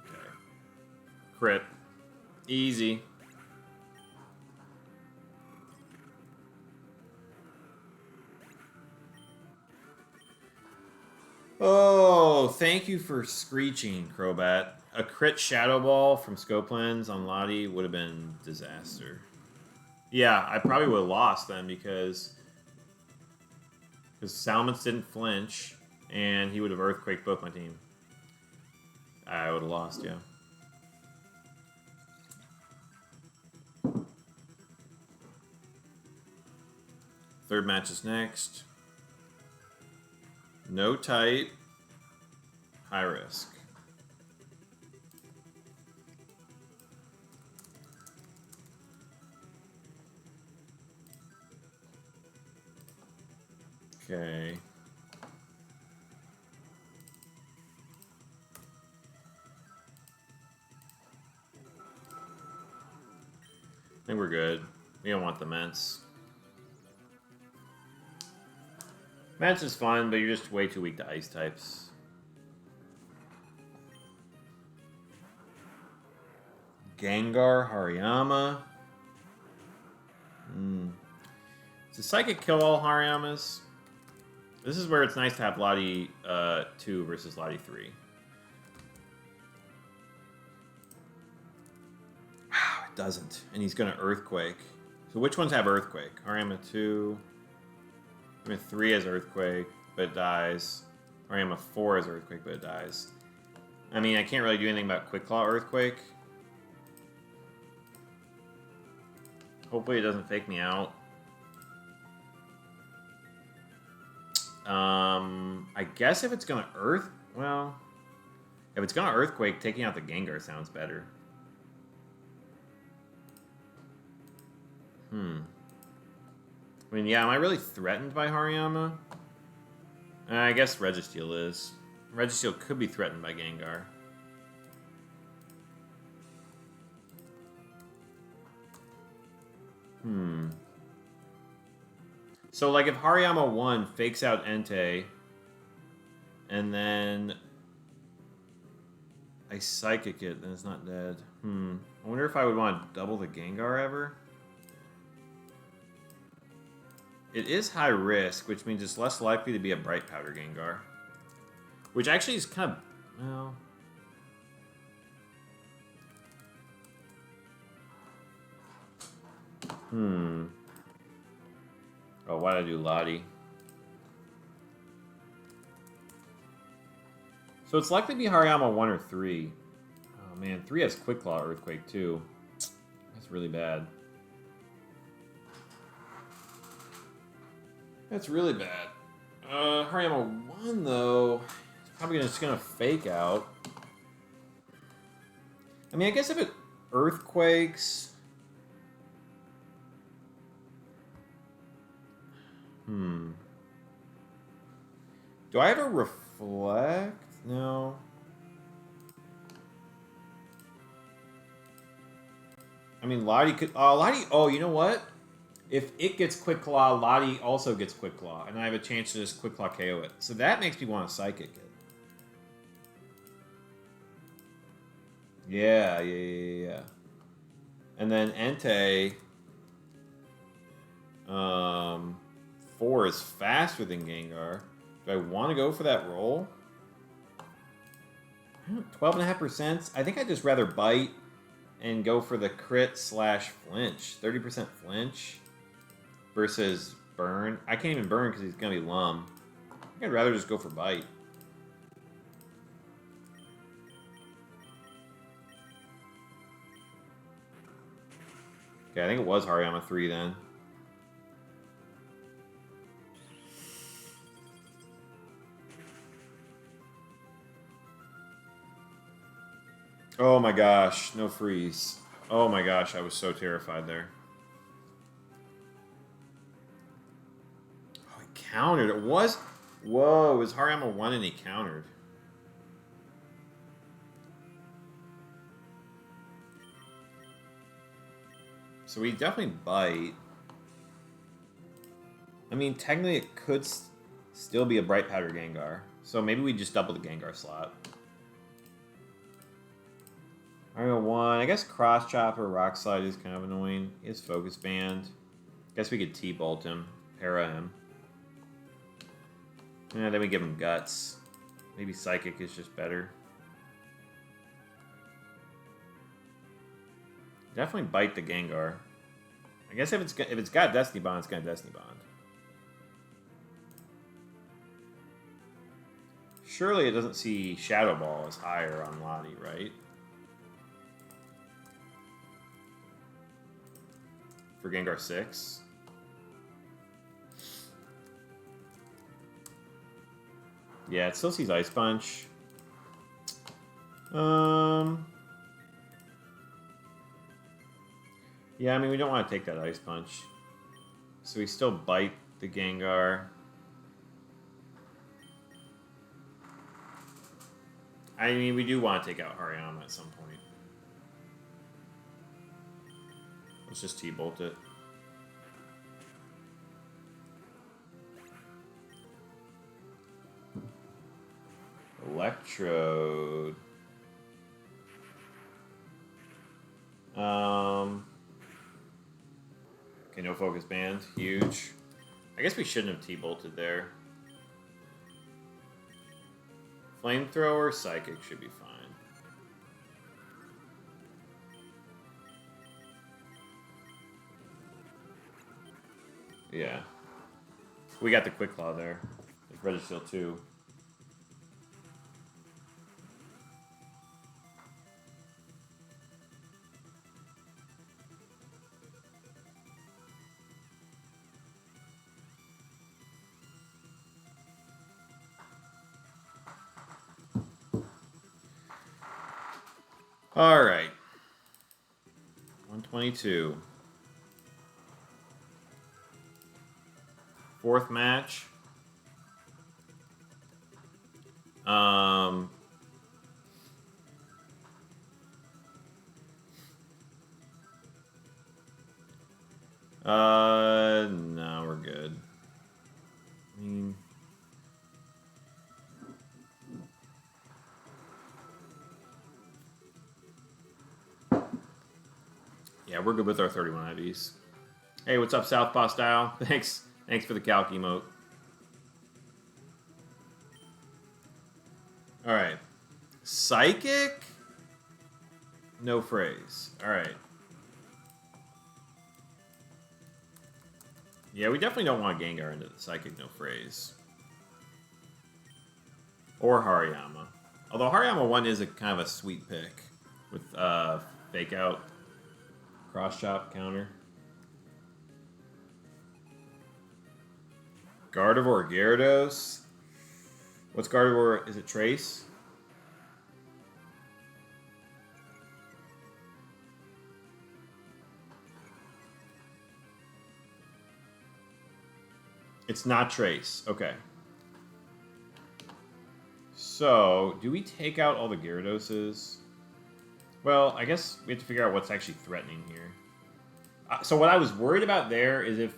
Okay. Crit. Easy. Oh, thank you for screeching, Crobat. A crit Shadow Ball from Scope Lens on Lottie would have been disaster. Yeah, I probably would have lost then because Salmons didn't flinch, and he would have Earthquaked both my team. I would have lost, yeah. Third match is next. No type. High risk. Okay. I think we're good. We don't want the Mence. Mence is fun, but you're just way too weak to ice types. Gengar, Hariyama. It's a Psychic kill all Hariyamas. This is where it's nice to have Lottie 2 versus Lottie 3. Wow, it doesn't. And he's going to Earthquake. So which ones have Earthquake? Hariyama 2. Hariyama 3 has Earthquake, but it dies. Hariyama 4 has Earthquake, but it dies. I mean, I can't really do anything about Quick Claw Earthquake. Hopefully it doesn't fake me out. I guess if it's gonna well, if it's gonna Earthquake, taking out the Gengar sounds better. I mean, yeah, am I really threatened by Hariyama? I guess Registeel is. Registeel could be threatened by Gengar. So, like, if Hariyama 1 fakes out Entei, and then I Psychic it, then it's not dead. I wonder if I would want to double the Gengar ever. It is high risk, which means it's less likely to be a Bright Powder Gengar. Which actually is kind of... well... Oh, why did I do Lottie? So it's likely to be Hariyama 1 or 3. Oh man, 3 has Quick Claw Earthquake too. That's really bad. That's really bad. Hariyama 1 though, it's probably just gonna fake out. I mean, I guess if it Earthquakes... Do I have a Reflect? No. I mean, Lottie could... Lottie... Oh, you know what? If it gets Quick Claw, Lottie also gets Quick Claw, and I have a chance to just Quick Claw KO it. So that makes me want to Psychic it. Yeah. And then Entei, 4 is faster than Gengar. Do I want to go for that roll? 12.5%. I think I'd just rather bite and go for the crit / flinch. 30% flinch versus burn. I can't even burn because he's going to be Lum. I think I'd rather just go for bite. Okay, I think it was Hariyama 3 then. Oh my gosh, no freeze. Oh my gosh, I was so terrified there. Oh, he countered. It was... Whoa, it was Hariyama 1 and he countered. So we definitely bite. I mean, technically it could still be a Bright Powder Gengar. So maybe we just double the Gengar slot. Mario 1. I guess Cross Chop or Rock Slide is kind of annoying. He has Focus Band. Guess we could T-Bolt him. Para him. And then we give him Guts. Maybe Psychic is just better. Definitely bite the Gengar. I guess if it's got Destiny Bond, it's got Destiny Bond. Surely it doesn't see Shadow Ball as higher on Lottie, right? For Gengar 6. Yeah, it still sees Ice Punch. Yeah, I mean, we don't want to take that Ice Punch. So we still bite the Gengar. I mean, we do want to take out Hariyama at some point. Let's just T-Bolt it. Electrode. Okay, no Focus Band. Huge. I guess we shouldn't have T-Bolted there. Flamethrower, Psychic should be fine. Yeah. We got the Quick Claw there. It's Registeel 2. All right. 122. Fourth match. No, we're good. I mean, yeah, we're good with our 31 IVs. Hey, what's up, Southpaw Style? Thanks for the calc emote. All right, Psychic, no phrase. All right. Yeah, we definitely don't want Gengar into the Psychic no phrase. Or Hariyama. Although Hariyama 1 is a kind of a sweet pick with Fake Out, Cross Chop counter. Gardevoir Gyarados. What's Gardevoir? Is it Trace? It's not Trace. Okay. So, do we take out all the Gyarados? Well, I guess we have to figure out what's actually threatening here. So what I was worried about there is if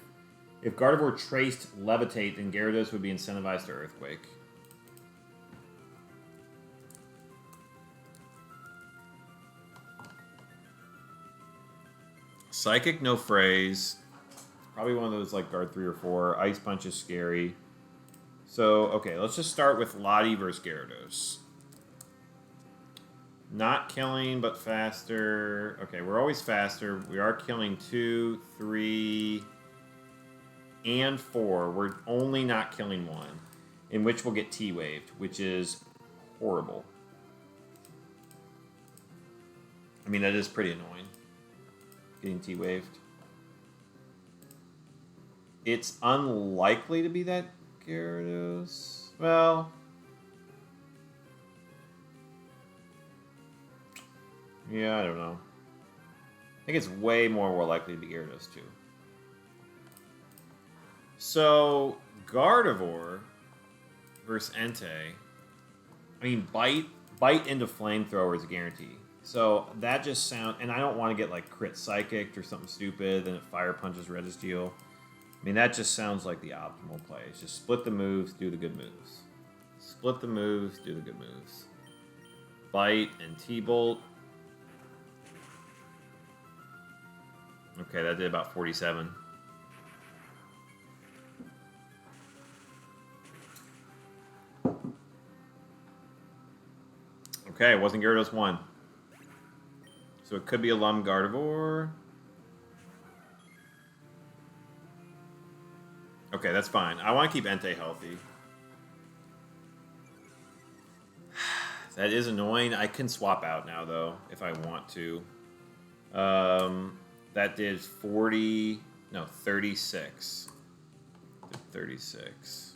Gardevoir traced Levitate, then Gyarados would be incentivized to Earthquake. Psychic, no phrase. Probably one of those like guard 3 or 4. Ice Punch is scary. So, okay, let's just start with Lottie versus Gyarados. Not killing, but faster. Okay, we're always faster. We are killing 2, 3, and 4. We're only not killing 1, in which we'll get T-Waved, which is horrible. I mean, that is pretty annoying. Getting T-Waved. It's unlikely to be that Gyarados. Well... yeah, I don't know. I think it's way more likely to be Gyarados, too. So, Gardevoir versus Entei. I mean, Bite into Flamethrower is a guarantee. So, that just sounds... and I don't want to get, like, crit Psychic or something stupid, then it Fire Punches Registeel. I mean, that just sounds like the optimal play. It's just split the moves, do the good moves. Split the moves, do the good moves. Bite and T-Bolt. Okay, that did about 47. Okay, it wasn't Gyarados 1. So it could be a Lum Gardevoir. Okay, that's fine. I want to keep Entei healthy. That is annoying. I can swap out now, though, if I want to. That did 40... no, 36. Did 36.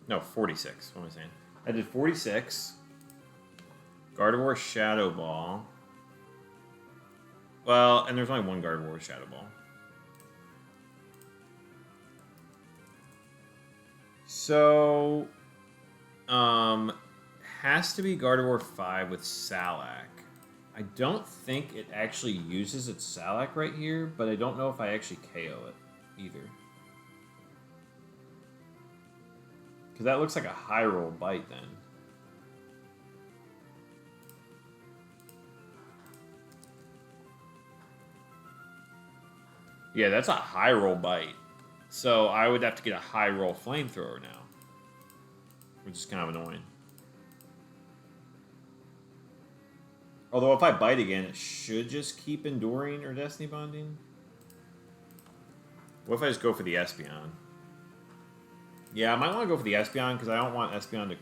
No, 46. What am I saying? I did 46. Gardevoir Shadow Ball. Well, and there's only one Gardevoir with Shadow Ball. So, has to be Gardevoir 5 with Salac. I don't think it actually uses its Salac right here, but I don't know if I actually KO it either. Because that looks like a high roll bite then. Yeah, that's a high roll bite. So I would have to get a high roll Flamethrower now. Which is kind of annoying. Although if I bite again, it should just keep Enduring or Destiny Bonding. What if I just go for the Espeon? Yeah, I might want to go for the Espeon because I don't want Espeon to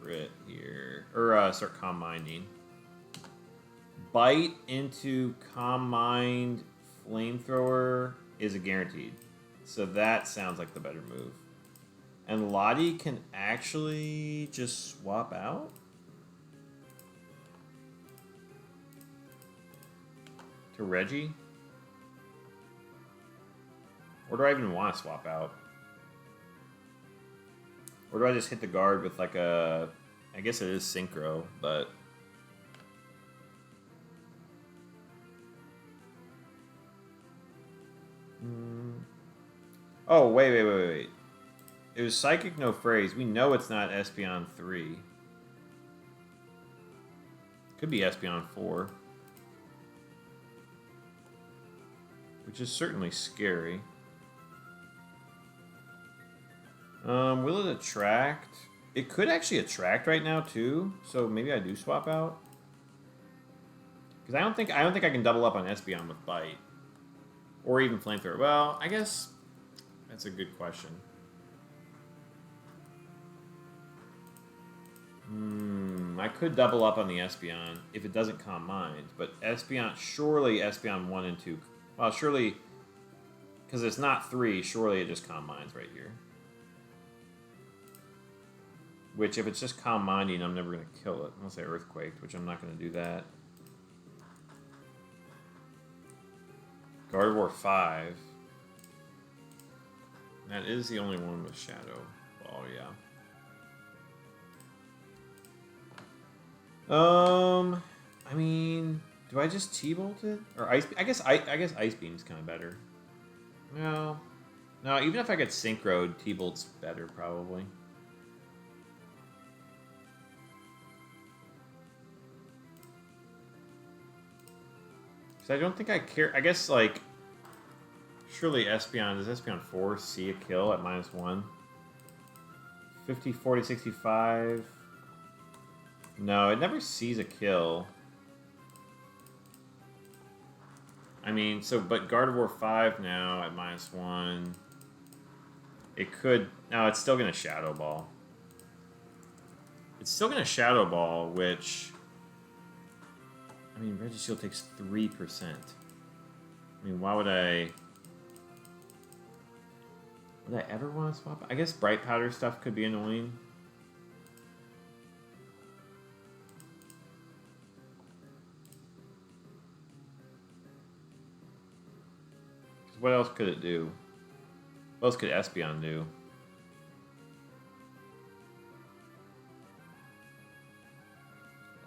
crit here. Or start Calm Minding. Bite into Calm Mind Flamethrower is a guaranteed. So that sounds like the better move. And Lottie can actually just swap out? To Reggie? Or do I even want to swap out? Or do I just hit the guard with like a... I guess it is Synchro, but... Oh, wait. It was Psychic, no phrase. We know it's not Espeon 3. Could be Espeon 4. Which is certainly scary. Will it attract? It could actually attract right now too, so maybe I do swap out. Because I don't think I can double up on Espeon with Bite. Or even Flamethrower. Well, I guess that's a good question. I could double up on the Espeon if it doesn't Calm Mind, but surely Espeon 1 and 2... well, surely, because it's not 3, surely it just Calm Minds right here. Which, if it's just Calm Minding, I'm never going to kill it. Unless I Earthquaked, which I'm not going to do that. Gardevoir 5. That is the only one with Shadow Ball, yeah. I mean, do Do I just T-bolt it? Or Ice... I guess Ice Beam's kind of better. No. No, even if I get Synchroed, T-bolt's better, probably. Because I don't think I care... I guess, like... Surely Espeon... Does Espeon 4 see a kill at -1? 50, 40, 65... No, it never sees a kill. I mean, so, but Gardevoir 5 now at -1. It could... No, it's still going to Shadow Ball. It's still going to Shadow Ball, which... I mean, Registeel takes 3%. I mean, why would I... Would I ever want to swap? I guess Bright Powder stuff could be annoying. What else could it do? What else could Espeon do?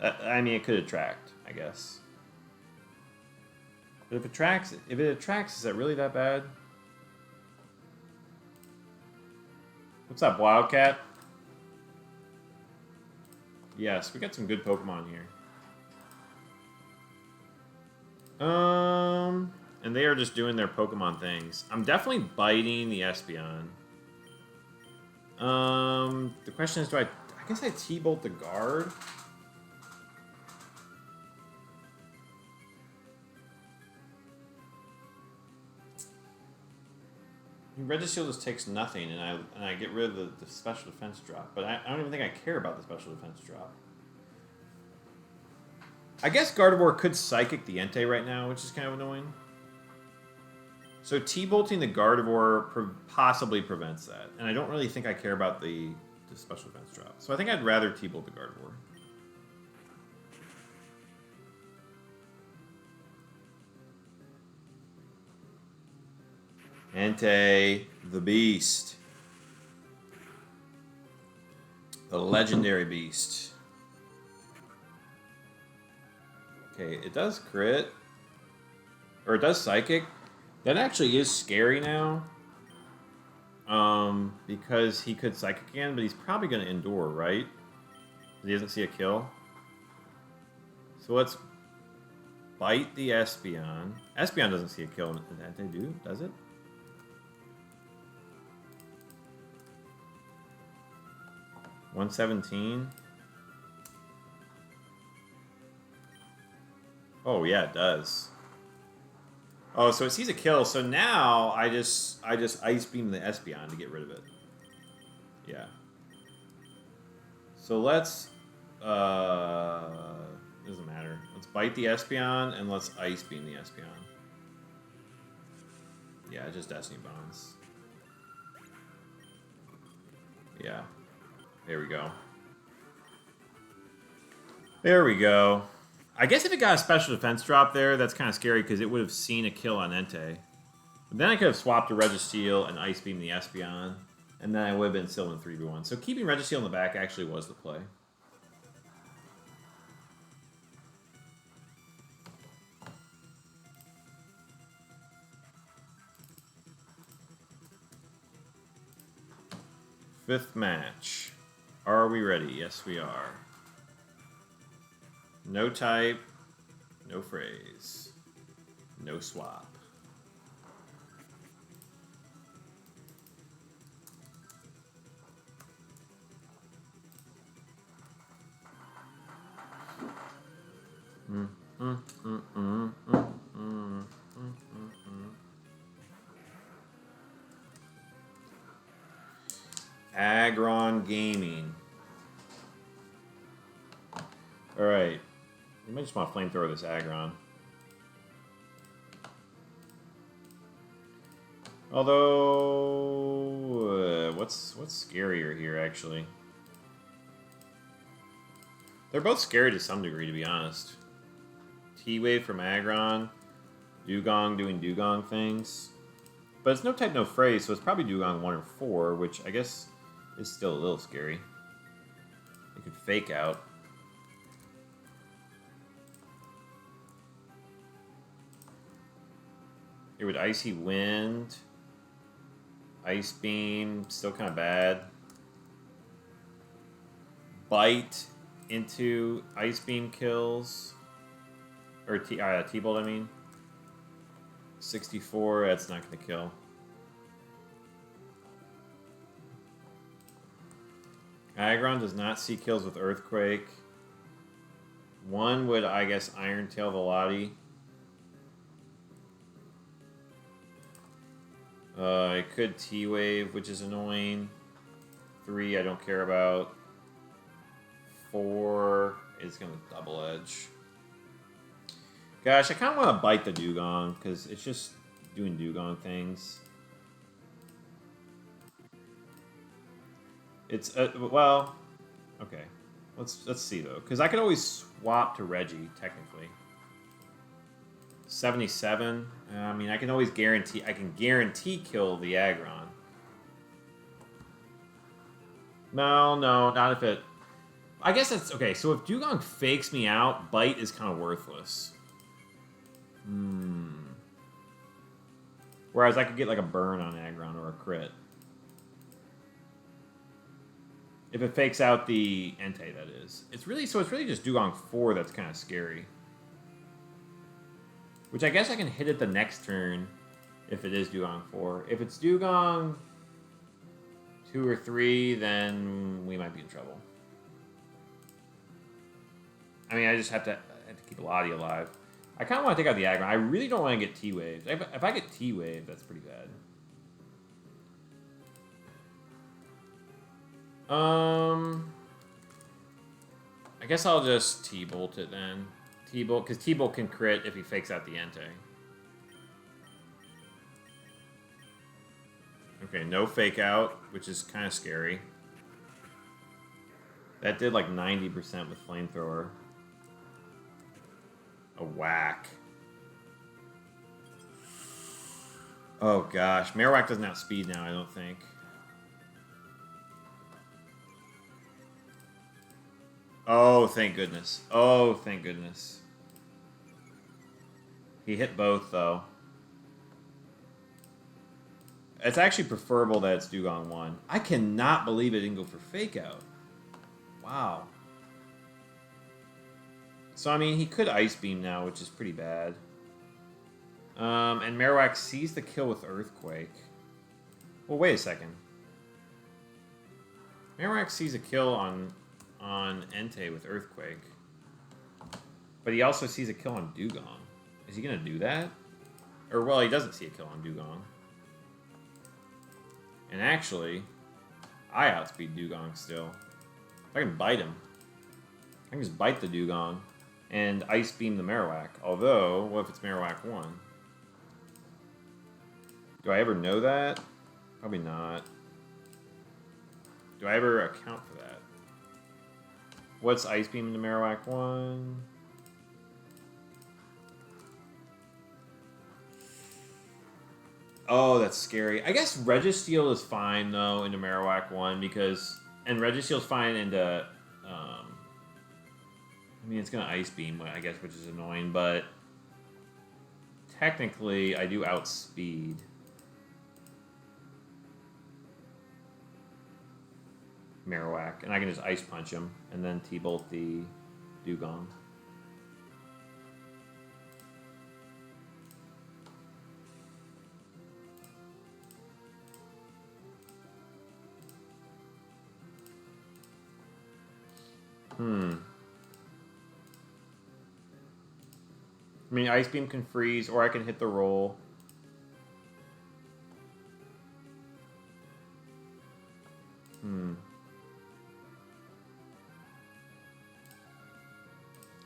I mean, it could attract, I guess. But if it attracts, is that really that bad? What's up, Wildcat? Yes, we got some good Pokemon here. And they are just doing their Pokemon things. I'm definitely biting the Espeon. The question is, I guess I T-bolt the guard? Registeel just takes nothing, and I get rid of the special defense drop. But I don't even think I care about the special defense drop. I guess Gardevoir could Psychic the Entei right now, which is kind of annoying. So T-bolting the Gardevoir possibly prevents that. And I don't really think I care about the special defense drop. So I think I'd rather T-bolt the Gardevoir. Entei, the Beast. The legendary beast. Okay, it does crit. Or it does Psychic. That actually is scary now. Because he could Psychic again, but he's probably going to Endure, right? He doesn't see a kill. So let's bite the Espeon. Espeon doesn't see a kill. They do, does it? $117. Oh yeah, it does. Oh, so it sees a kill. So now I just Ice Beam the Espeon to get rid of it. Yeah. So let's doesn't matter. Let's bite the Espeon and let's Ice Beam the Espeon. Yeah, just Destiny Bonds. Yeah. There we go. There we go. I guess if it got a special defense drop there, that's kind of scary because it would have seen a kill on Entei. But then I could have swapped to Registeel and Ice Beam the Espeon, and then I would have been still in 3v1. So keeping Registeel in the back actually was the play. Fifth match. Are we ready? Yes, we are. No type, no phrase, no swap. Aggron Gaming. All right. You might just want to flamethrower this Aggron. Although, what's scarier here, actually? They're both scary to some degree, to be honest. T-Wave from Aggron. Dugong doing Dugong things. But it's no type, no phrase, so it's probably Dugong 1 or 4, which I guess is still a little scary. It could Fake Out. It would Icy Wind. Ice Beam, still kind of bad. Bite into Ice Beam kills. Or T-Bolt, I mean. 64, that's not going to kill. Aggron does not see kills with Earthquake. One would, I guess, Iron Tail Velati. It could T-Wave, which is annoying. 3, I don't care about. 4 is going to Double Edge. Gosh, I kind of want to bite the Dugong, because it's just doing Dugong things. It's, well, okay. Let's see, though. Because I could always swap to Reggie, technically. 77. I mean, I can always guarantee... I can guarantee kill the Aggron. No, not if it... I guess that's... Okay, so if Dugong fakes me out, Bite is kind of worthless. Whereas I could get, like, a burn on Aggron or a crit. If it fakes out the Entei, that is. It's really just Dugong 4 that's kind of scary. Which I guess I can hit it the next turn if it is Dugong 4. If it's Dugong 2 or 3, then we might be in trouble. I mean, I just have to keep Lottie alive. I kind of want to take out the Aggron. I really don't want to get T-Wave. If I get T-Wave, that's pretty bad. I guess I'll just T-Bolt it then. T-Bolt, because T-Bolt can crit if he fakes out the Entei. Okay, no fake out, which is kind of scary. That did like 90% with Flamethrower. A whack. Oh gosh, Marowak doesn't outspeed now, I don't think. Oh, thank goodness. Oh, thank goodness. He hit both, though. It's actually preferable that it's Dugong 1. I cannot believe it didn't go for Fake Out. Wow. So, I mean, he could Ice Beam now, which is pretty bad. And Marowak sees the kill with Earthquake. Well, wait a second. Marowak sees a kill on Entei with Earthquake. But he also sees a kill on Dugong. Is he going to do that? Or, well, he doesn't see a kill on Dugong. And actually, I outspeed Dugong still. I can bite him. I can just bite the Dugong and Ice Beam the Marowak. Although, what if it's Marowak 1? Do I ever know that? Probably not. Do I ever account for that? What's Ice Beam into Marowak 1? Oh, that's scary. I guess Registeel is fine, though, into Marowak 1, because... And Registeel's fine into... I mean, it's going to Ice Beam, I guess, which is annoying, but... Technically, I do outspeed. Marowak, and I can just Ice Punch him, and then T-Bolt the Dugong. I mean, Ice Beam can freeze, or I can hit the roll.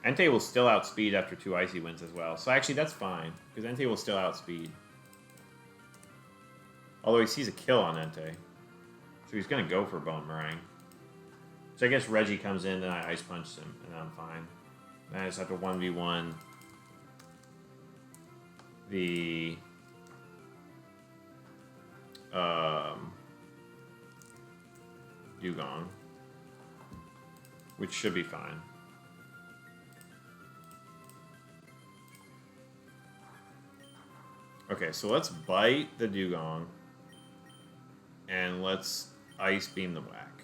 Entei will still outspeed after 2 Icy Winds as well. So actually, that's fine, because Entei will still outspeed. Although he sees a kill on Entei. So he's going to go for Bone Meringue. So I guess Reggie comes in, and I Ice Punch him, and I'm fine. Then I just have to 1v1 the... Dugong. Which should be fine. Okay, so let's bite the dugong. And let's ice beam the whack.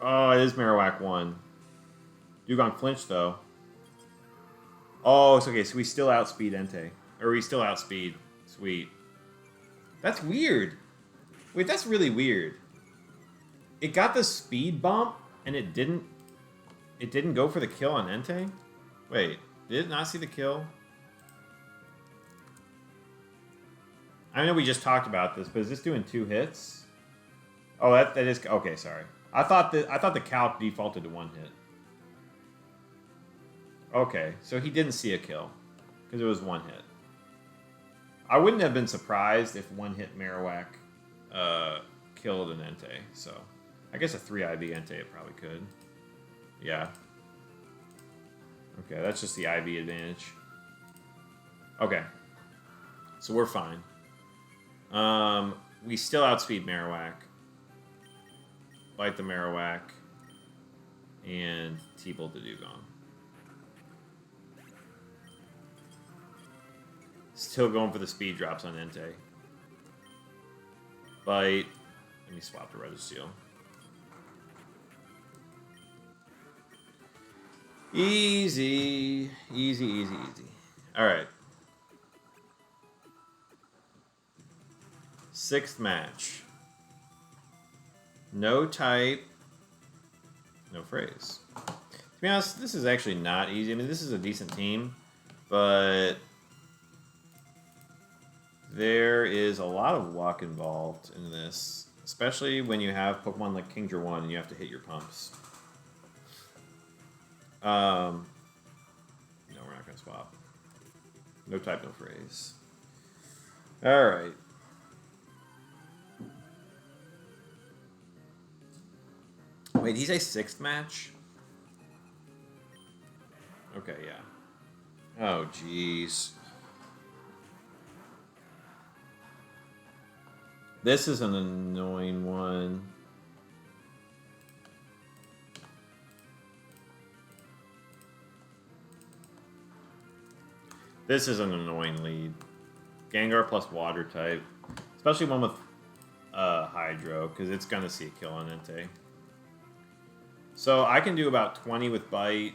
Oh, it is Marowak 1. Dugong flinched, though. Oh, it's okay. So we still outspeed Entei. Or we still outspeed. Sweet. That's weird. Wait, that's really weird. It got the speed bump, and it didn't go for the kill on Entei? Wait, did it not see the kill? I know we just talked about this, but is this doing 2 hits? Oh, that is... Okay, sorry. I thought the calc defaulted to 1 hit. Okay, so he didn't see a kill. Because it was 1 hit. I wouldn't have been surprised if 1-hit Marowak killed an Entei, so... I guess a 3 IV Entei it probably could. Yeah. Okay, that's just the IV advantage. Okay. So we're fine. We still outspeed Marowak. Bite the Marowak. And T-Bolt the Dugong. Still going for the speed drops on Entei. Bite. Let me swap to Registeel. Easy. Easy, easy, easy. Alright. 6th match. No type. No phrase. To be honest, this is actually not easy. I mean, this is a decent team. But... there is a lot of luck involved in this. Especially when you have Pokemon like Kingdra 1 and you have to hit your pumps. No, we're not going to swap. No type, no phrase. Alright. Wait, he's a 6th match? Okay, yeah. Oh, jeez. This is an annoying one. This is an annoying lead. Gengar plus water type. Especially one with Hydro, because it's going to see a kill on Entei. So I can do about 20 with Bite.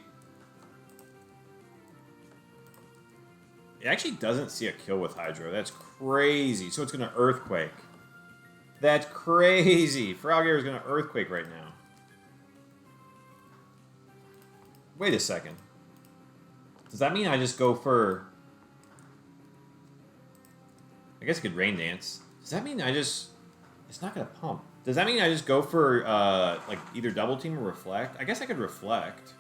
It actually doesn't see a kill with Hydro. That's crazy. So it's going to Earthquake. That's crazy. Feraligatr is going to Earthquake right now. Wait a second. Does that mean I just go for... I guess I could Rain Dance. Does that mean I just... It's not going to pump. Does that mean I just go for, like, either Double Team or Reflect? I guess I could Reflect.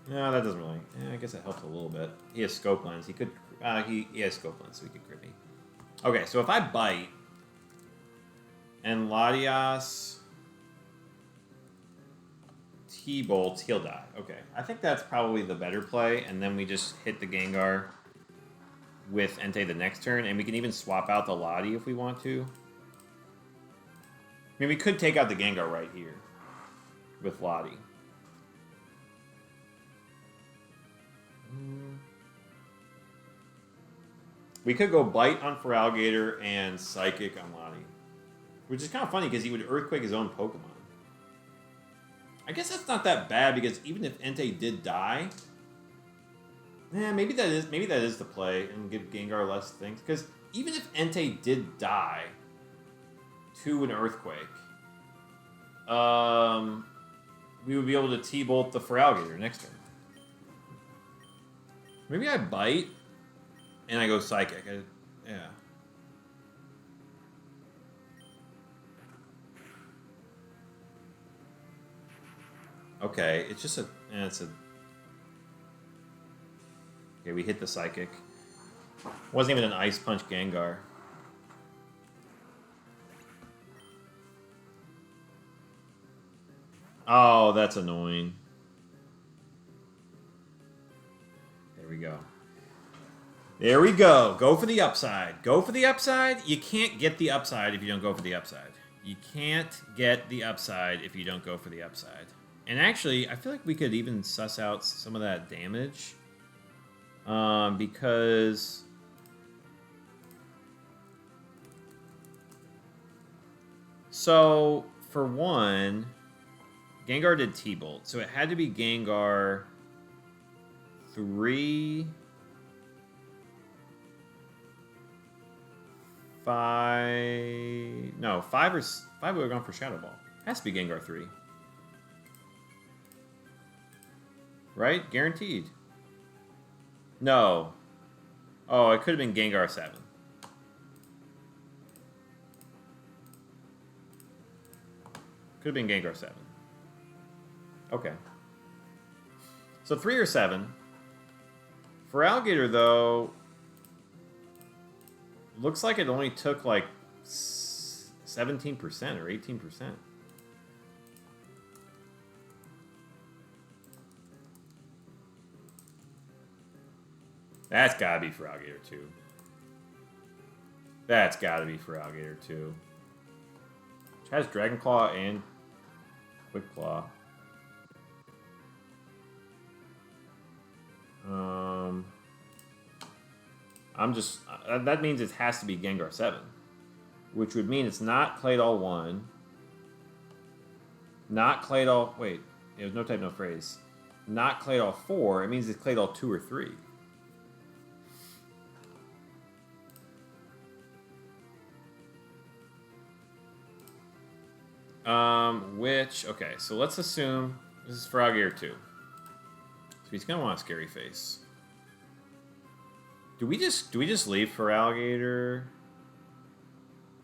No, that doesn't really... I guess that helps a little bit. He has Scope Lens. He could... he has Scope Lens, so he could crit me. Okay, so if I Bite... and Latias... T-Bolt, he'll die. Okay, I think that's probably the better play, and then we just hit the Gengar with Entei the next turn, and we can even swap out the Lati if we want to. I mean, we could take out the Gengar right here with Lati. We could go Bite on Feraligatr and Psychic on Lati, which is kind of funny because he would Earthquake his own Pokemon. I guess that's not that bad because even if Entei did die, maybe that is the play and give Gengar less things. Because even if Entei did die to an Earthquake, we would be able to T-Bolt the Feraligatr next turn. Maybe I Bite and I go Psychic. Yeah. Okay, it's just a... it's a... Okay, we hit the Psychic. Wasn't even an Ice Punch Gengar. Oh, that's annoying. There we go. There we go. Go for the upside. Go for the upside. You can't get the upside if you don't go for the upside. You can't get the upside if you don't go for the upside. And actually, I feel like we could even suss out some of that damage. Because... So, for one, Gengar did T-Bolt. So it had to be Gengar 3... 5... No, 5 or 5 would have gone for Shadow Ball. Has to be Gengar 3. Right? Guaranteed. No. Oh, it could have been Gengar 7. Could have been Gengar 7. Okay. So 3 or 7. For Alligator, though, looks like it only took like 17% or 18%. That's gotta be for Alligator 2. That's gotta be for Alligator 2. Which has Dragon Claw and Quick Claw. I'm just... that means it has to be Gengar 7. Which would mean it's not Claydol 1. Not Claydol... Wait. There's no type, no phrase. Not Claydol 4. It means it's Claydol 2 or 3. Which... Okay, so let's assume... This is for Alligator 2. So he's going to want a Scary Face. Do we just leave for Alligator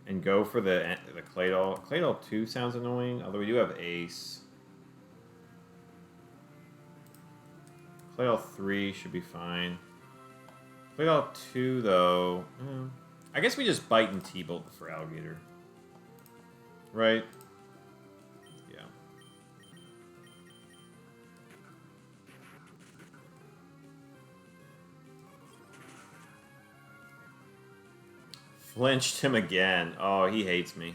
and go for the Claydol? Claydol 2 sounds annoying, although we do have Ace. Claydol 3 should be fine. Claydol 2, though... I guess we just bite and T-Bolt for Alligator. Right? Yeah. Flinched him again. Oh, he hates me.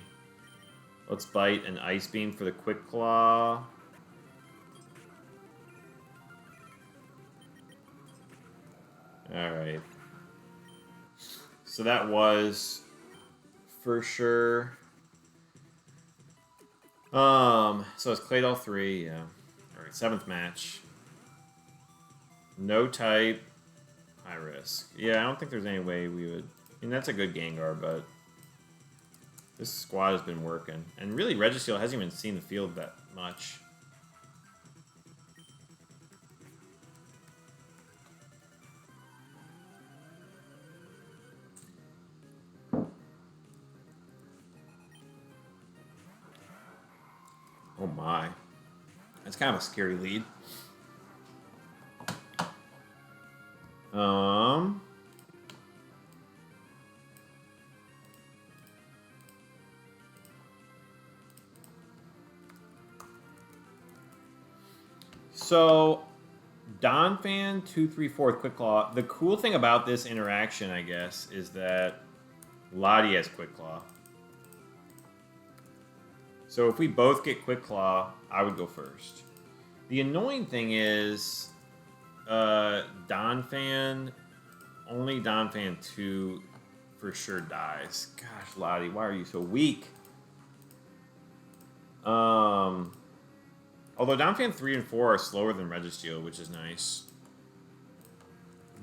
Let's bite an Ice Beam for the Quick Claw. Alright. So that was for sure. So it's Claydol 3, yeah. Alright, 7th match. No type. High risk. Yeah, I don't think there's any way we would... I mean, that's a good Gengar, but... This squad has been working. And really, Registeel hasn't even seen the field that much. Oh my. That's kind of a scary lead. So, Donphan 2/3/4 Quick Claw. The cool thing about this interaction, I guess, is that Lottie has Quick Claw. So if we both get Quick Claw, I would go first. The annoying thing is, Donphan, only Donphan 2 for sure dies. Gosh, Lottie, why are you so weak? Although Donphan 3 and 4 are slower than Registeel, which is nice.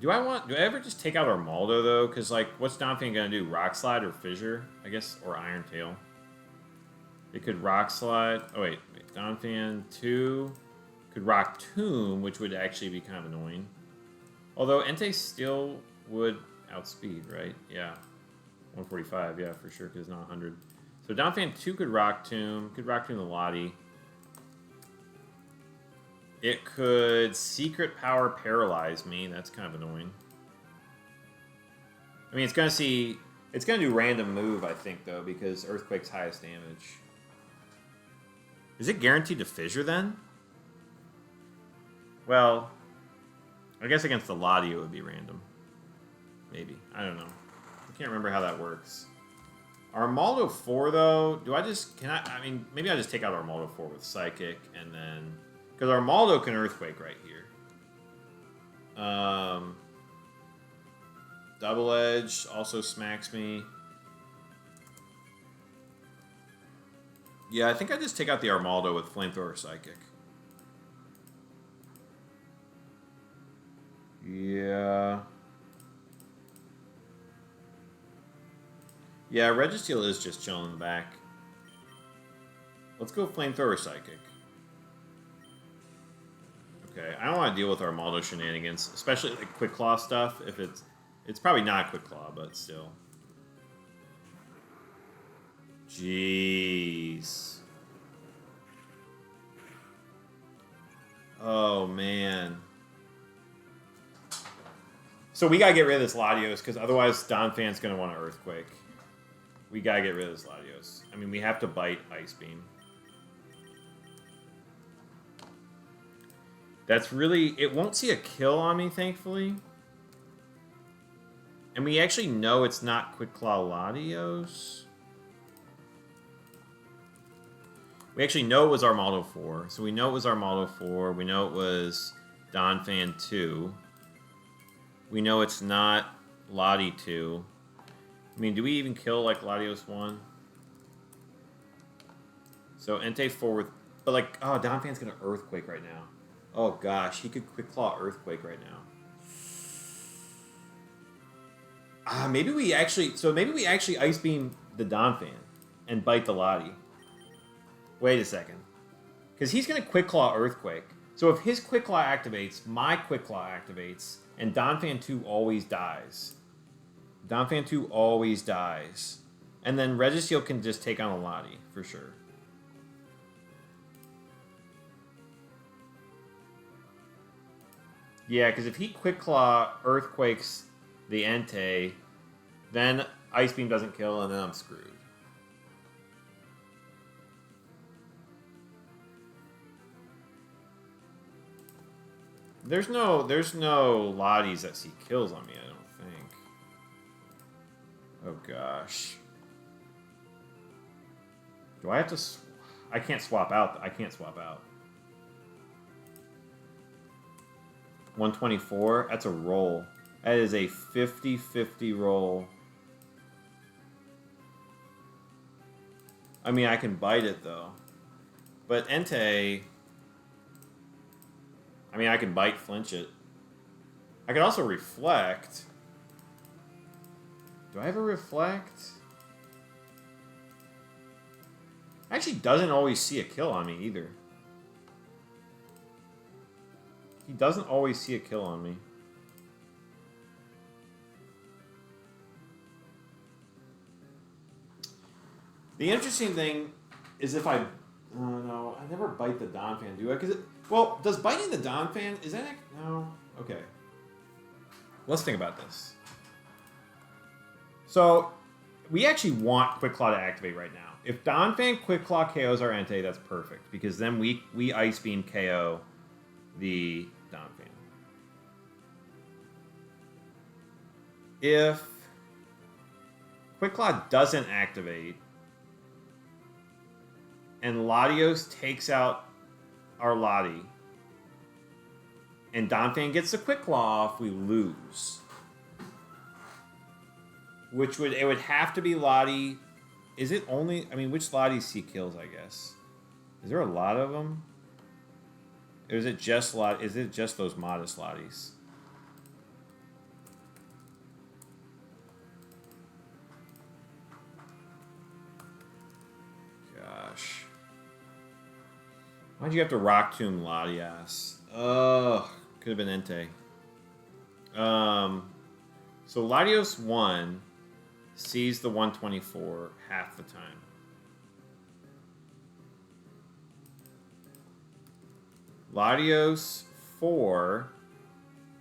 Do I ever just take out Armaldo, though? Because, like, what's Donphan going to do? Rock Slide or Fissure, I guess? Or Iron Tail? It could Rock Slide. Oh, wait. Donphan 2 could Rock Tomb, which would actually be kind of annoying. Although Entei still would outspeed, right? Yeah. 145, yeah, for sure, because it's not 100. So Donphan 2 could Rock Tomb the Lottie. It could Secret Power Paralyze me. That's kind of annoying. I mean, it's going to do random move, I think, though, because Earthquake's highest damage. Is it guaranteed to Fissure, then? Well, I guess against the Lottie it would be random. Maybe. I don't know. I can't remember how that works. Armaldo 4, though, do I just... I mean, maybe I just take out Armaldo 4 with Psychic, and then... Because Armaldo can Earthquake right here. Double Edge also smacks me. Yeah, I think I just take out the Armaldo with Flamethrower Psychic. Yeah. Yeah, Registeel is just chilling in the back. Let's go Flamethrower Psychic. Okay, I don't want to deal with Armaldo shenanigans, especially like Quick Claw stuff. If it's probably not Quick Claw, but still. Jeez. Oh man. So we gotta get rid of this Latios, because otherwise Donphan's gonna want to Earthquake. We gotta get rid of this Latios. I mean, we have to bite Ice Beam. That's really... It won't see a kill on me, thankfully. And we actually know it's not Quick Claw Latios. We actually know it was Armaldo 4. So we know it was Armaldo 4. We know it was Donphan 2. We know it's not Lati 2. I mean, do we even kill, like, Latios 1? So Entei 4 with... But, like, oh, Donphan's gonna Earthquake right now. Oh, gosh. He could Quick Claw Earthquake right now. Maybe we actually... So maybe we actually Ice Beam the Donphan and bite the Lati. Wait a second. Because he's going to Quick Claw Earthquake. So if his Quick Claw activates, my Quick Claw activates, and Donphan 2 always dies. Donphan 2 always dies. And then Registeel can just take on a Lati, for sure. Yeah, because if he Quick Claw Earthquakes the Entei, then Ice Beam doesn't kill, and then I'm screwed. There's no Latis that see kills on me, I don't think. Oh gosh. Do I have to... I can't swap out. I can't swap out. 124? That's a roll. That is a 50-50 roll. I mean, I can bite it, though. But Entei... I mean, I can bite, flinch it. I could also reflect. Do I ever reflect? Actually doesn't always see a kill on me, either. He doesn't always see a kill on me. The interesting thing is if I... Oh, no, I never bite the Donphan, do I? Because well, does biting the Donphan... Is that... No? Okay. Let's think about this. So, we actually want Quick Claw to activate right now. If Donphan Quick Claw KOs our Entei, that's perfect. Because then we Ice Beam KO the Donphan. If Quick Claw doesn't activate, and Latios takes out our Lati, and Donphan gets the Quick Claw off, we lose. It would have to be Lati. Is it only... I mean, which Latis see kills, I guess? Is there a lot of them? Or is it just those modest Latis? Gosh. Why'd you have to Rock Tomb Latias? Ugh. Could have been Entei. So Latios 1 sees the 124 half the time. Latios 4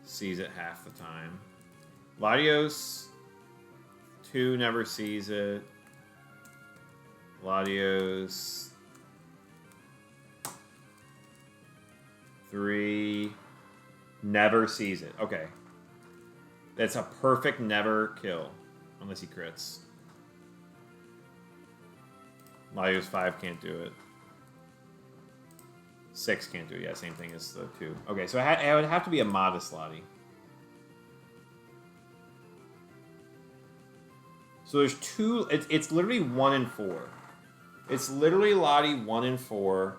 sees it half the time. Latios 2 never sees it. Latios 3 never sees it. Okay. That's a perfect never kill. Unless he crits. Latios 5 can't do it. 6 can't do it. Yeah, same thing as the 2. Okay, so it would have to be a modest Lati. So there's 2... It's literally 1 and 4. It's literally Lati 1 and 4.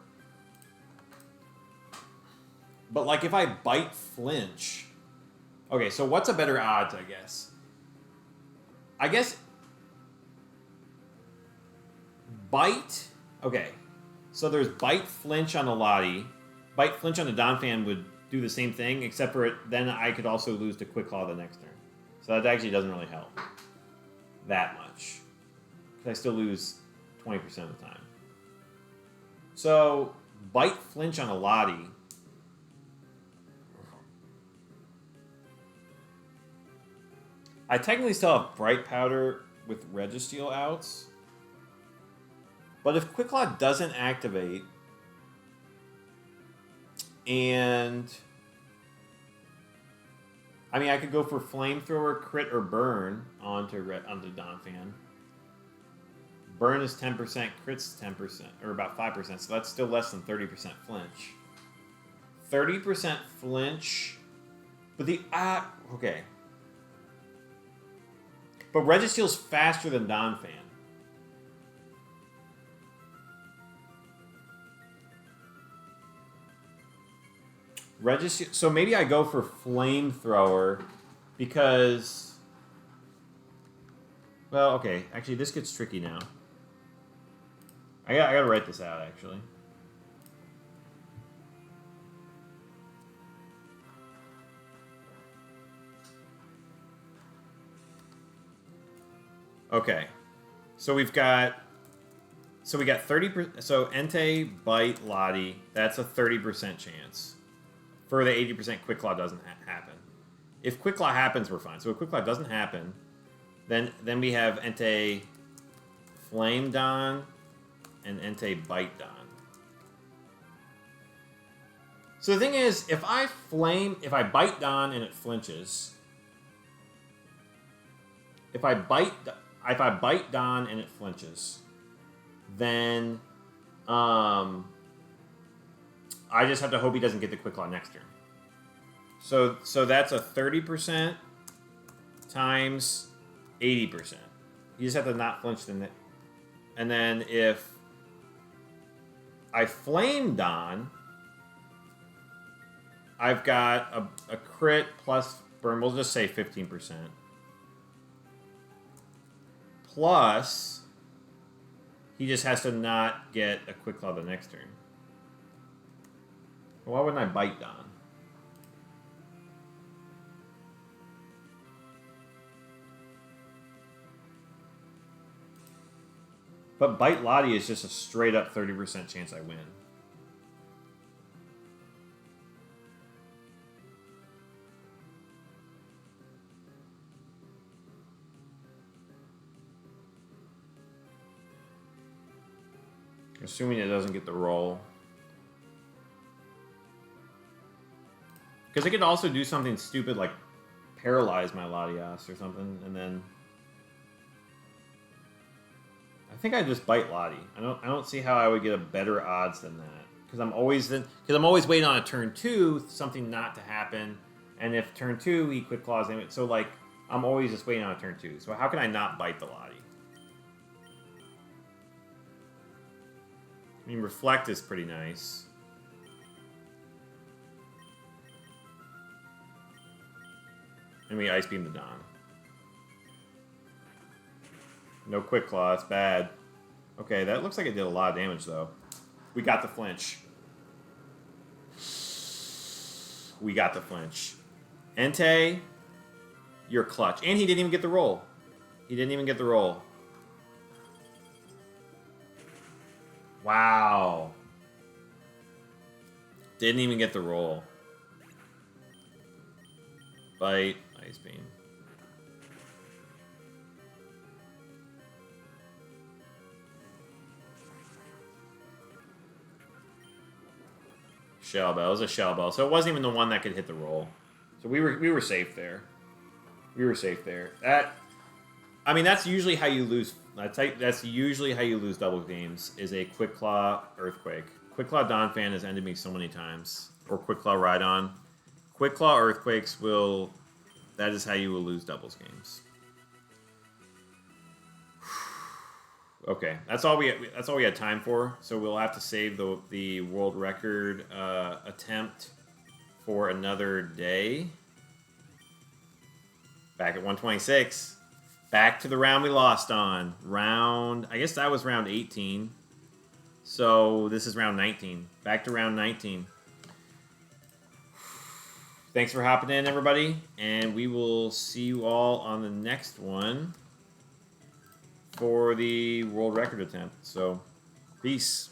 But, like, if I bite flinch... Okay, so what's a better odds, I guess? I guess... Bite... Okay. So there's bite flinch on the Lati. Bite flinch on the Donphan would do the same thing, except for then I could also lose to Quick Claw the next turn. So that actually doesn't really help that much. Because I still lose 20% of the time. So, bite flinch on a Lati. I technically still have Bright Powder with Registeel outs. But if Quick Claw doesn't activate, and I mean, I could go for Flamethrower, Crit, or Burn onto Donphan. Burn is 10%, Crit's 10%, or about 5%, so that's still less than 30% flinch. 30% flinch, but the okay. But Registeel's faster than Donphan. Registeel, so maybe I go for Flamethrower because... Well, okay. Actually, this gets tricky now. I gotta write this out, actually. Okay. So we've got... So we got 30%... So Entei, Bite, Lati. That's a 30% chance. For the 80% Quick Claw doesn't happen. If Quick Claw happens, we're fine. So if Quick Claw doesn't happen, then we have Entei Flame Don and Entei Bite Don. So the thing is, if I Bite Don and it flinches, if I bite Don and it flinches, then I just have to hope he doesn't get the Quick Claw next turn. So that's a 30% times 80%. You just have to not flinch the net. And then if I Flame Don, I've got a crit plus burn. We'll just say 15%. Plus, he just has to not get a Quick Claw the next turn. Why wouldn't I Bite Don? But Bite Lati is just a straight up 30% chance I win. Assuming it doesn't get the roll. Because it could also do something stupid like paralyze my Latias or something, and then I think I just Bite Lati. I don't see how I would get a better odds than that. Because I'm always waiting on a turn 2, something not to happen, and if turn 2 he Quick Claws him, so like I'm always just waiting on a turn 2. So how can I not bite the Lati? I mean, Reflect is pretty nice. And we Ice Beam the Don. No Quick Claw, it's bad. Okay, that looks like it did a lot of damage, though. We got the flinch. We got the flinch. Entei, you're clutch. And he didn't even get the roll. He didn't even get the roll. Wow. Didn't even get the roll. Bite. Ice Beam. Shell Bell. It was a Shell Bell. So it wasn't even the one that could hit the roll. So we were safe there. We were safe there. I mean, that's usually how you lose That's usually how you lose double games, is a Quick Claw Earthquake. Quick Claw Donphan has ended me so many times. Or Quick Claw Rhydon. Quick Claw Earthquakes will... That is how you will lose doubles games. Okay, that's all we had time for. So we'll have to save the world record attempt for another day. Back at 126. Back to the round we lost on. I guess that was round 18. So this is round 19. Back to round 19. Thanks for hopping in, everybody. And we will see you all on the next one for the world record attempt. So, peace.